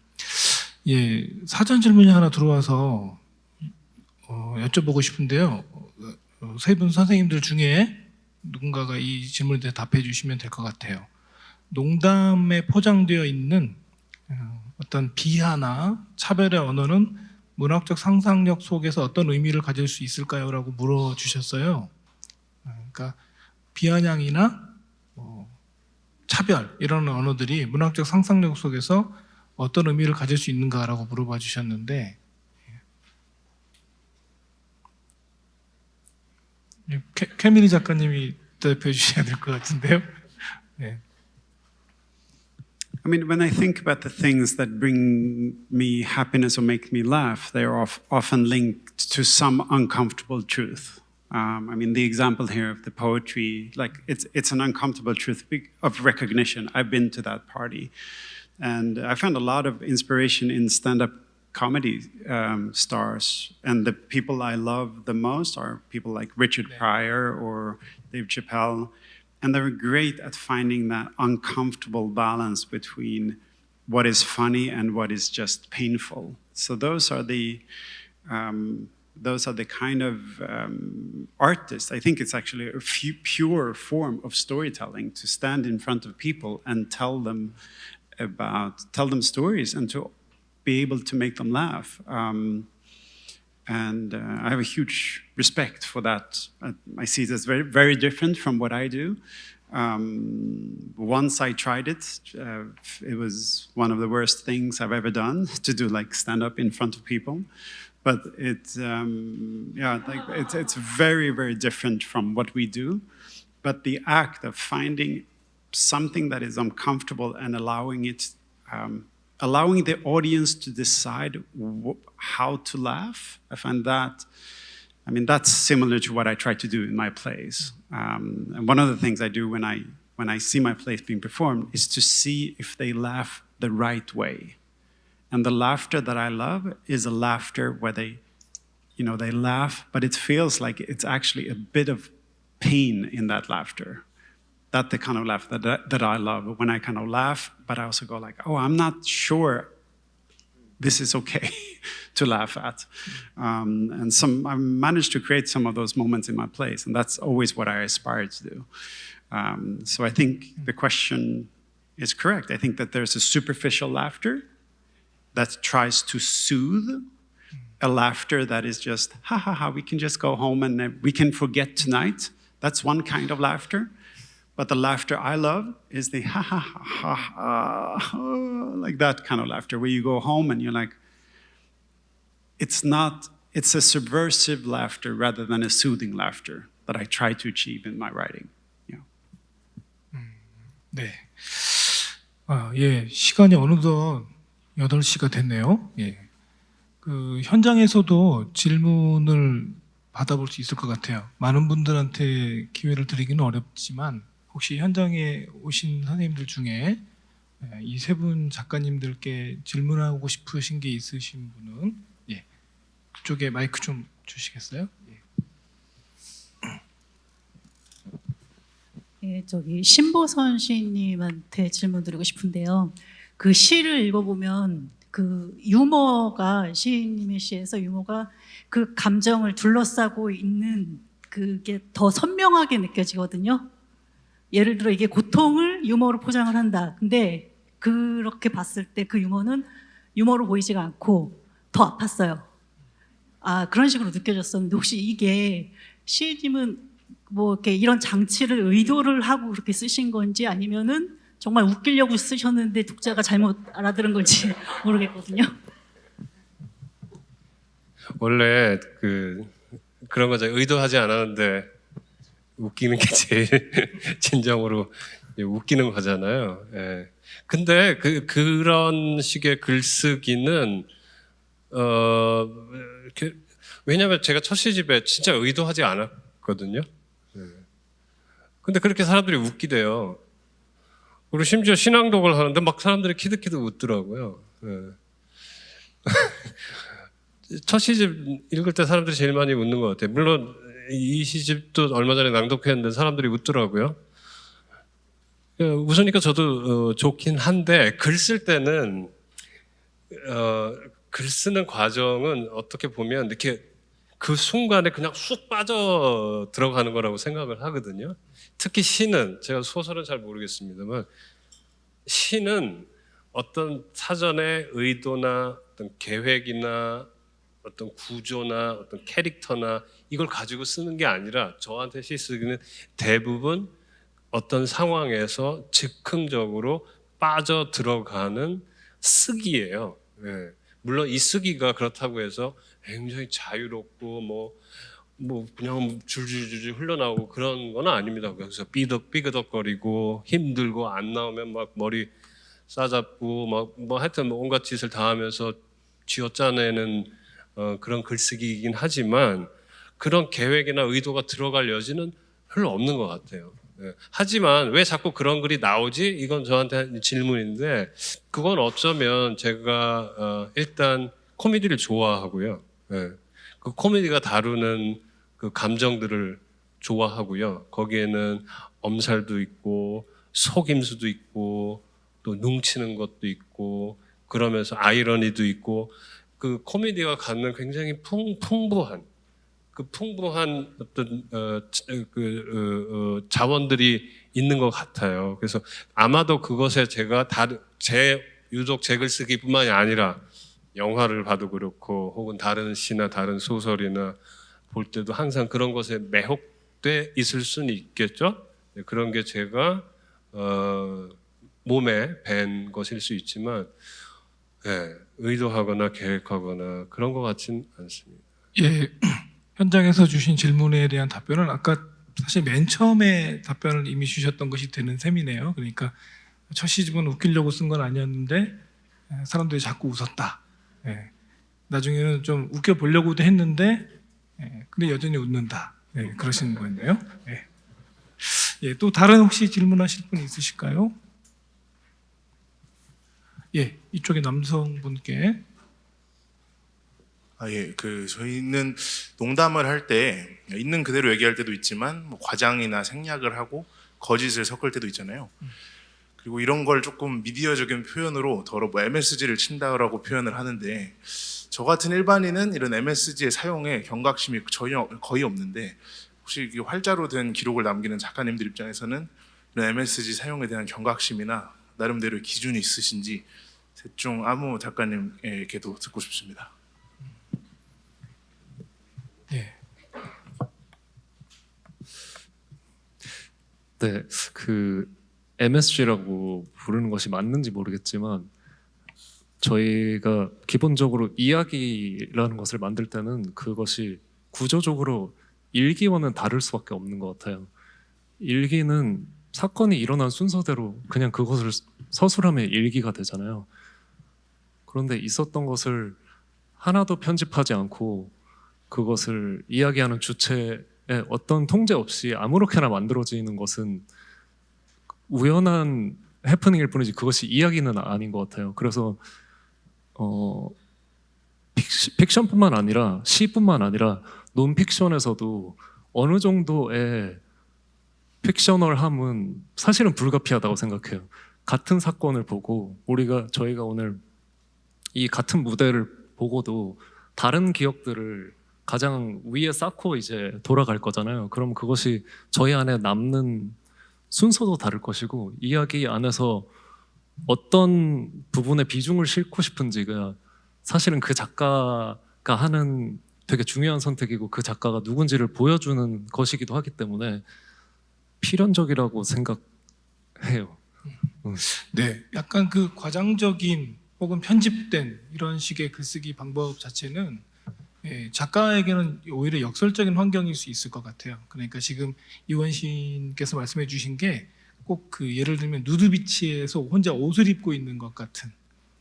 A: 예, 사전 질문이 하나 들어와서 여쭤보고 싶은데요. 세 분 선생님들 중에 누군가가 이 질문에 대해 답해 주시면 될 것 같아요. 농담에 포장되어 있는 어떤 비하나 차별의 언어는 문학적 상상력 속에서 어떤 의미를 가질 수 있을까요? 라고 물어주셨어요. 그러니까 비아냥이나 차별, 이런 언어들이 문학적 상상력 속에서 어떤 의미를 가질 수 있는가라고 물어봐 주셨는데, 캐미리 작가님이 대답해 주셔야 될 것 같은데요. 네.
B: I mean, when I think about the things that bring me happiness or make me laugh, they are often linked to some uncomfortable truth. I mean, the example here of the poetry, like it's an uncomfortable truth of recognition. I've been to that party, and I found a lot of inspiration in stand-up comedy stars. And the people I love the most are people like Richard Pryor or Dave Chappelle. And they're great at finding that uncomfortable balance between what is funny and what is just painful. So those are the kind of artists. I think it's actually a pure form of storytelling, to stand in front of people and tell them stories and to be able to make them laugh. And I have a huge respect for that. I see it as very, very different from what I do. Once I tried it, it was one of the worst things I've ever done, to do like stand up in front of people. But it's very, very different from what we do. But the act of finding something that is uncomfortable and allowing the audience to decide how to laugh, I find that, I mean, that's similar to what I try to do in my plays. And one of the things I do when I see my plays being performed is to see if they laugh the right way. And the laughter that I love is a laughter where they, they laugh, but it feels like it's actually a bit of pain in that laughter. That's the kind of laugh that I love. When I kind of laugh, but I also go like, oh, I'm not sure this is okay to laugh at. And I managed to create some of those moments in my plays, and that's always what I aspire to do. So I think the question is correct. I think that there's a superficial laughter that tries to soothe, a laughter that is just, ha ha ha, we can just go home and we can forget tonight. That's one kind of laughter. But the laughter I love is the ha ha ha ha, like that kind of laughter, where you go home and you're like, it's a subversive laughter rather than a soothing laughter that I try to achieve in my writing. Yeah.
A: 네. 예, 시간이 어느덧 8시가 됐네요. 예. 그 현장에서도 질문을 받아볼 수 있을 것 같아요. 많은 분들한테 기회를 드리기는 어렵지만 혹시 현장에 오신 선생님들 중에 이 세 분 작가님들께 질문하고 싶으신 게 있으신 분은 예, 그쪽에 마이크 좀 주시겠어요? 예.
E: 예, 저기 신보선 시인님한테 질문 드리고 싶은데요. 그 시를 읽어보면 그 유머가 시인님의 시에서 유머가 그 감정을 둘러싸고 있는 그게 더 선명하게 느껴지거든요. 예를 들어 이게 고통을 유머로 포장을 한다. 근데 그렇게 봤을 때 그 유머는 유머로 보이지가 않고 더 아팠어요. 그런 식으로 느껴졌었는데 혹시 이게 시인님은 뭐 이렇게 이런 장치를 의도를 하고 그렇게 쓰신 건지 아니면은 정말 웃기려고 쓰셨는데 독자가 잘못 알아들은 건지 모르겠거든요.
C: 원래 그런 거죠. 의도하지 않았는데 웃기는 게 제일 진정으로 웃기는 거잖아요. 예. 근데 그런 식의 글쓰기는 왜냐하면 제가 첫 시집에 진짜 의도하지 않았거든요. 예. 근데 그렇게 사람들이 웃기대요. 그리고 심지어 신앙독을 하는데 막 사람들이 키득키득 웃더라고요. 예. 첫 시집 읽을 때 사람들이 제일 많이 웃는 것 같아요. 물론 이 시집도 얼마 전에 낭독했는데 사람들이 웃더라고요. 웃으니까 저도 좋긴 한데 글 쓸 때는 글 쓰는 과정은 어떻게 보면 이렇게 그 순간에 그냥 쑥 빠져 들어가는 거라고 생각을 하거든요. 특히 시는 제가 소설은 잘 모르겠습니다만 시는 어떤 사전의 의도나 어떤 계획이나 어떤 구조나 어떤 캐릭터나 이걸 가지고 쓰는 게 아니라 저한테 시 쓰기는 대부분 어떤 상황에서 즉흥적으로 빠져 들어가는 쓰기예요. 예. 물론 이 쓰기가 그렇다고 해서 굉장히 자유롭고 뭐 그냥 줄줄줄 흘러나오고 그런 건 아닙니다. 그래서 삐그덕거리고 힘들고 안 나오면 막 머리 싸잡고 뭐 하여튼 온갖 짓을 다 하면서 쥐어짜내는 그런 글쓰기이긴 하지만 그런 계획이나 의도가 들어갈 여지는 별로 없는 것 같아요. 예. 하지만 왜 자꾸 그런 글이 나오지? 이건 저한테 질문인데 그건 어쩌면 제가 일단 코미디를 좋아하고요. 예. 그 코미디가 다루는 그 감정들을 좋아하고요. 거기에는 엄살도 있고 속임수도 있고 또 뭉치는 것도 있고 그러면서 아이러니도 있고 그 코미디가 갖는 굉장히 풍부한 어떤 자원들이 있는 것 같아요. 그래서 아마도 그것에 제가 유독 제 글쓰기뿐만이 아니라 영화를 봐도 그렇고 혹은 다른 시나 다른 소설이나 볼 때도 항상 그런 것에 매혹돼 있을 수는 있겠죠. 그런 게 제가 몸에 밴 것일 수 있지만 의도하거나 계획하거나 그런 것 같진 않습니다.
A: 예, 현장에서 주신 질문에 대한 답변은 아까 사실 맨 처음에 답변을 이미 주셨던 것이 되는 셈이네요. 그러니까 첫 시집은 웃기려고 쓴 건 아니었는데 사람들이 자꾸 웃었다. 예, 나중에는 좀 웃겨보려고도 했는데 근데 여전히 웃는다. 그러시는 거였네요. 예, 또 다른 혹시 질문하실 분 있으실까요? 예, 이쪽에 남성분께.
F: 예, 저희는 농담을 할 때 있는 그대로 얘기할 때도 있지만 뭐 과장이나 생략을 하고 거짓을 섞을 때도 있잖아요. 그리고 이런 걸 조금 미디어적인 표현으로 더러 뭐 MSG를 친다라고 표현을 하는데 저 같은 일반인은 이런 MSG의 사용에 경각심이 전혀 거의 없는데 혹시 이 활자로 된 기록을 남기는 작가님들 입장에서는 이런 MSG 사용에 대한 경각심이나 나름대로의 기준이 있으신지 셋 중 아무 작가님에게도 듣고 싶습니다.
A: 예.
D: 네, 그 MSG라고 부르는 것이 맞는지 모르겠지만 저희가 기본적으로 이야기라는 것을 만들 때는 그것이 구조적으로 일기와는 다를 수밖에 없는 것 같아요. 일기는 사건이 일어난 순서대로 그냥 그것을 서술하면 일기가 되잖아요. 그런데 있었던 것을 하나도 편집하지 않고 그것을 이야기하는 주체에 어떤 통제 없이 아무렇게나 만들어지는 것은 우연한 해프닝일 뿐이지 그것이 이야기는 아닌 것 같아요. 그래서 픽션뿐만 아니라 시뿐만 아니라 논픽션에서도 어느 정도의 픽셔널함은 사실은 불가피하다고 생각해요. 같은 사건을 보고 저희가 오늘 이 같은 무대를 보고도 다른 기억들을 가장 위에 쌓고 이제 돌아갈 거잖아요. 그럼 그것이 저희 안에 남는 순서도 다를 것이고 이야기 안에서 어떤 부분에 비중을 싣고 싶은지가 사실은 그 작가가 하는 되게 중요한 선택이고 그 작가가 누군지를 보여주는 것이기도 하기 때문에 필연적이라고 생각해요.
A: 네, 약간 그 과장적인 혹은 편집된 이런 식의 글쓰기 방법 자체는 작가에게는 오히려 역설적인 환경일 수 있을 것 같아요. 그러니까 지금 이원신께서 말씀해 주신 게 꼭 그 예를 들면 누드비치에서 혼자 옷을 입고 있는 것 같은,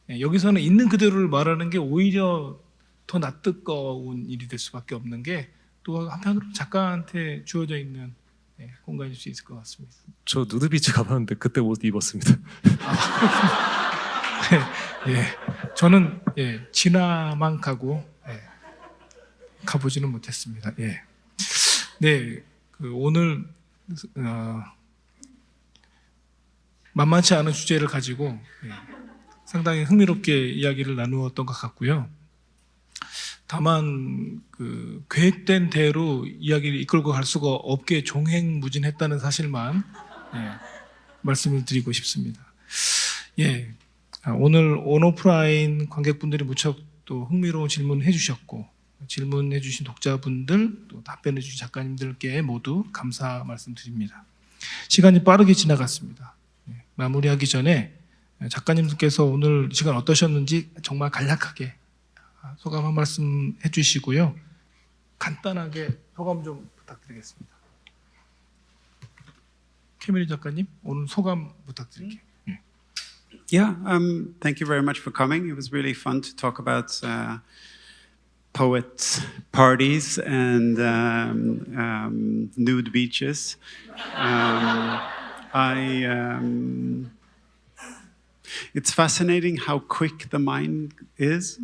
A: 여기서는 있는 그대로를 말하는 게 오히려 더 낯뜨거운 일이 될 수밖에 없는 게 또 한편으로 작가한테 주어져 있는 공간일 수 있을 것 같습니다.
D: 저 누드비치 가봤는데 그때 옷 입었습니다.
A: 예, 저는 지나만 가고 가보지는 못했습니다. 예, 네, 오늘 만만치 않은 주제를 가지고 상당히 흥미롭게 이야기를 나누었던 것 같고요. 다만 그 계획된 대로 이야기를 이끌고 갈 수가 없게 종횡무진했다는 사실만 말씀을 드리고 싶습니다. 예, 오늘 온오프라인 관객분들이 무척 또 흥미로운 질문을 해주셨고 질문해주신 독자분들 또 답변해주신 작가님들께 모두 감사 말씀드립니다. 시간이 빠르게 지나갔습니다. 마무리하기 전에 작가님들께서 오늘 시간 어떠셨는지 정말 간략하게 소감 한 말씀 해주시고요. 간단하게 소감 좀 부탁드리겠습니다. 캐미리 작가님, 오늘 소감 부탁드릴게요.
B: Yeah, thank you very much for coming. It was really fun to talk about poet parties and nude beaches. It's fascinating how quick the mind is.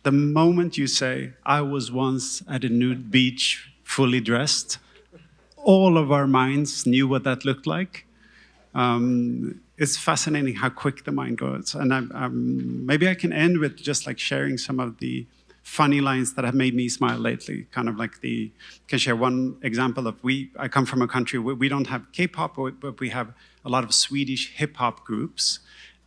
B: The moment you say, I was once at a nude beach fully dressed, all of our minds knew what that looked like. It's fascinating how quick the mind goes. And maybe I can end with just like sharing some of the funny lines that have made me smile lately. Kind of like can share one example of I come from a country where we don't have K-pop, but we have a lot of Swedish hip-hop groups.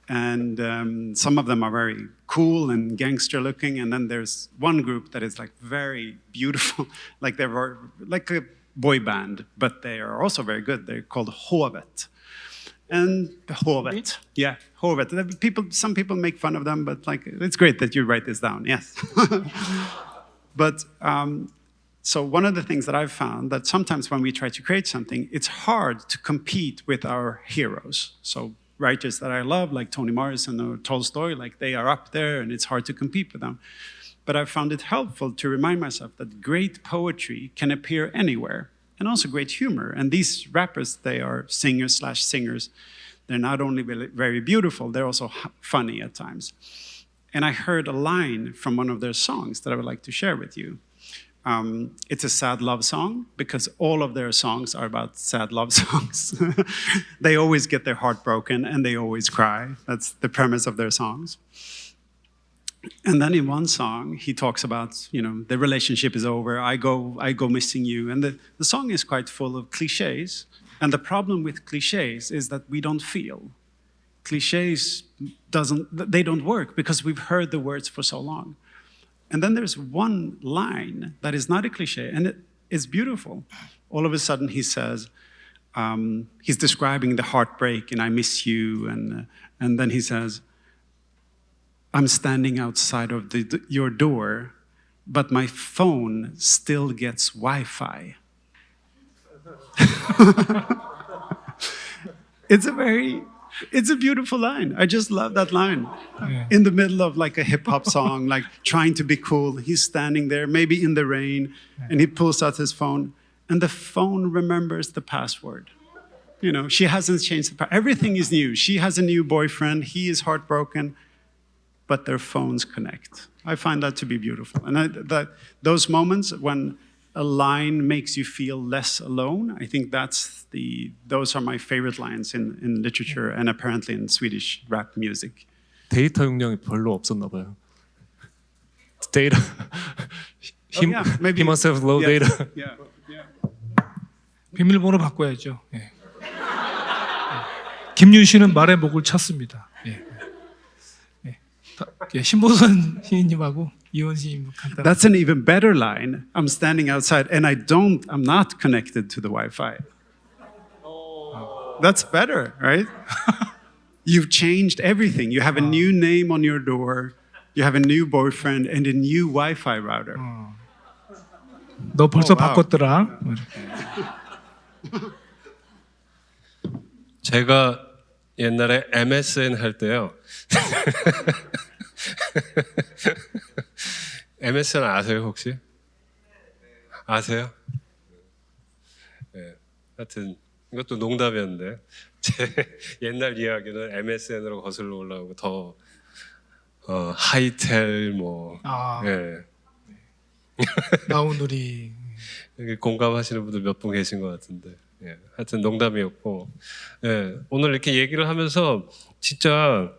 B: And some of them are very cool and gangster looking. And then there's one group that is like very beautiful, like they're like a boy band, but they are also very good. They're called Hovet. And Hovet, yeah, Hovet. Some people make fun of them, but like it's great that you write this down. Yes, but so one of the things that I've found that sometimes when we try to create something, it's hard to compete with our heroes. So writers that I love, like Toni Morrison or Tolstoy, like they are up there, and it's hard to compete with them. But I found it helpful to remind myself that great poetry can appear anywhere. And also great humor. And these rappers, they are singers/singers. They're not only very beautiful, they're also funny at times. And I heard a line from one of their songs that I would like to share with you. It's a sad love song because all of their songs are about sad love songs. They always get their heart broken and they always cry. That's the premise of their songs. And then in one song, he talks about, the relationship is over, I go missing you. And the song is quite full of cliches. And the problem with cliches is that we don't feel. Cliches they don't work because we've heard the words for so long. And then there's one line that is not a cliche, and it is beautiful. All of a sudden he says, he's describing the heartbreak and I miss you, and then he says, I'm standing outside of your door, but my phone still gets Wi-Fi. It's a beautiful line. I just love that line.
A: Yeah.
B: In the middle of like a hip hop song, like trying to be cool, he's standing there, maybe in the rain, and he pulls out his phone, and the phone remembers the password. She hasn't changed everything is new. She has a new boyfriend, he is heartbroken, but their phones connect. I find that to be beautiful. And those moments when a line makes you feel less alone, I think those are my favorite lines in literature and apparently in Swedish rap music.
D: 데이터 용량이 별로 없었나 봐요. Data. He must have low
B: Yeah,
D: data.
B: Yeah, yeah.
A: 비밀번호 바꿔야죠. 예. 김윤씨는 말의 목을 쳤습니다. 예. 예. 예. 신보선 시인님하고 이원 시인님 간단.
B: That's an even better line. I'm standing outside and I'm not connected to the Wi-Fi. That's better, right? You've changed everything. You have a new name on your door. You have a new boyfriend and a new Wi-Fi router.
A: 너 벌써
B: 와우.
A: 바꿨더라.
C: 제가 옛날에 MSN 할 때요. MSN 아세요 혹시? 아세요? 네. 하여튼 이것도 농담이었는데 제 옛날 이야기는 MSN으로 거슬러 올라오고 더 하이텔 뭐 예.
A: 나우누리.
C: 여기 공감하시는 분들 몇 분 계신 것 같은데 예. 하여튼 농담이었고 예. 오늘 이렇게 얘기를 하면서 진짜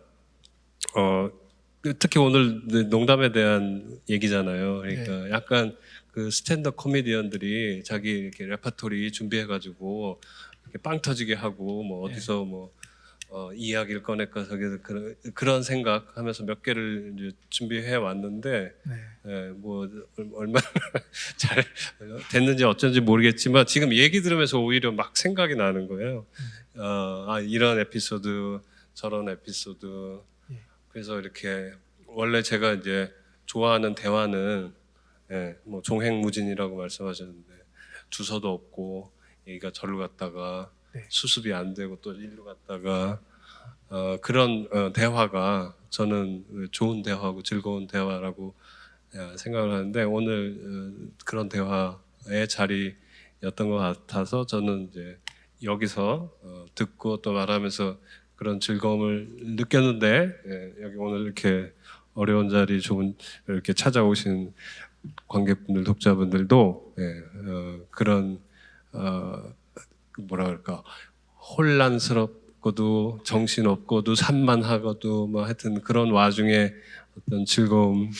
C: 특히 오늘 농담에 대한 얘기잖아요. 그러니까 약간 그 스탠드업 코미디언들이 자기 이렇게 레퍼토리 준비해가지고 이렇게 빵 터지게 하고 뭐 어디서 뭐 이야기를 꺼낼까 그런 생각하면서 몇 개를 이제 준비해 왔는데 뭐 얼마나 잘 됐는지 어쩐지 모르겠지만 지금 얘기 들으면서 오히려 막 생각이 나는 거예요. 이런 에피소드 저런 에피소드. 그래서 이렇게 원래 제가 이제 좋아하는 대화는 뭐 종횡무진이라고 말씀하셨는데 주소도 없고 얘기가 절로 갔다가 수습이 안 되고 또 일로 갔다가 그런 대화가 저는 좋은 대화고 즐거운 대화라고 생각을 하는데 오늘 그런 대화의 자리였던 것 같아서 저는 이제 여기서 듣고 또 말하면서 그런 즐거움을 느꼈는데 여기 오늘 이렇게 어려운 자리 좋은 이렇게 찾아오신 관객분들 독자분들도 그런 뭐라 그럴까 혼란스럽고도 정신없고도 산만하고도 뭐 하여튼 그런 와중에 어떤 즐거움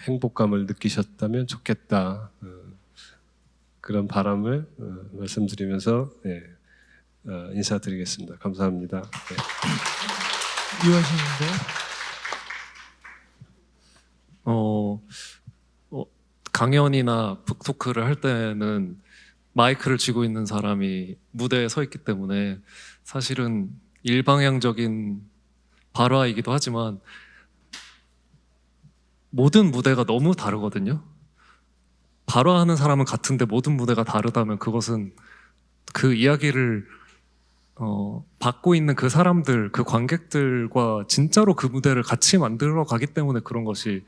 C: 행복감을 느끼셨다면 좋겠다 그런 바람을 말씀드리면서 인사드리겠습니다. 감사합니다.
A: 이원 시인인데.
D: 강연이나 북토크를 할 때는 마이크를 쥐고 있는 사람이 무대에 서 있기 때문에 사실은 일방향적인 발화이기도 하지만 모든 무대가 너무 다르거든요. 발화하는 사람은 같은데 모든 무대가 다르다면 그것은 그 이야기를 받고 있는 그 사람들, 그 관객들과 진짜로 그 무대를 같이 만들어 가기 때문에 그런 것이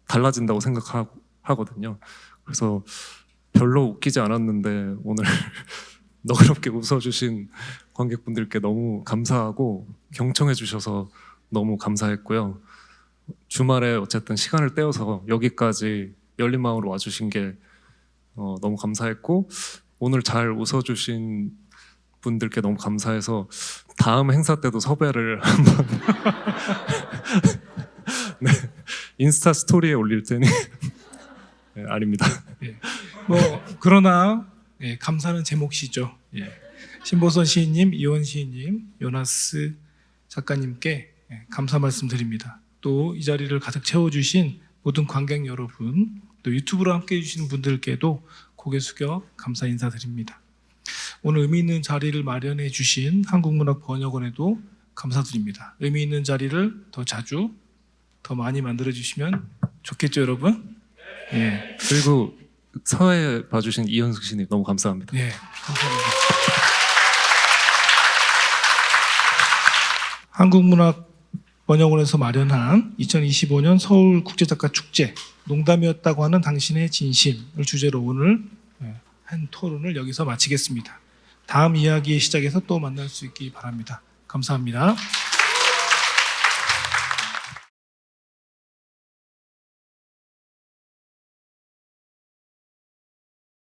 D: 달라진다고 생각하거든요. 그래서 별로 웃기지 않았는데 오늘 너그럽게 웃어주신 관객분들께 너무 감사하고 경청해 주셔서 너무 감사했고요. 주말에 어쨌든 시간을 떼어서 여기까지 열린 마음으로 와주신 게 너무 감사했고, 오늘 잘 웃어주신 분들께 너무 감사해서 다음 행사 때도 섭외를 한번 네, 인스타 스토리에 올릴 테니 네, 아닙니다.
A: 뭐 그러나 예, 감사는 제 몫이죠. 예. 신보선 시인님, 이원 시인님, 요나스 작가님께 예, 감사 말씀드립니다. 또 이 자리를 가득 채워주신 모든 관객 여러분, 또 유튜브로 함께해 주시는 분들께도 고개 숙여 감사 인사드립니다. 오늘 의미 있는 자리를 마련해 주신 한국문학번역원에도 감사드립니다. 의미 있는 자리를 더 자주, 더 많이 만들어 주시면 좋겠죠, 여러분? 예,
D: 그리고 사회 봐주신 이현숙 씨님 너무 감사합니다.
A: 예, 감사합니다. 한국문학번역원에서 마련한 2025년 서울국제작가축제 농담이었다고 하는 당신의 진심을 주제로 오늘 한 토론을 여기서 마치겠습니다. 다음 이야기의 시작에서 또 만날 수 있기 바랍니다. 감사합니다.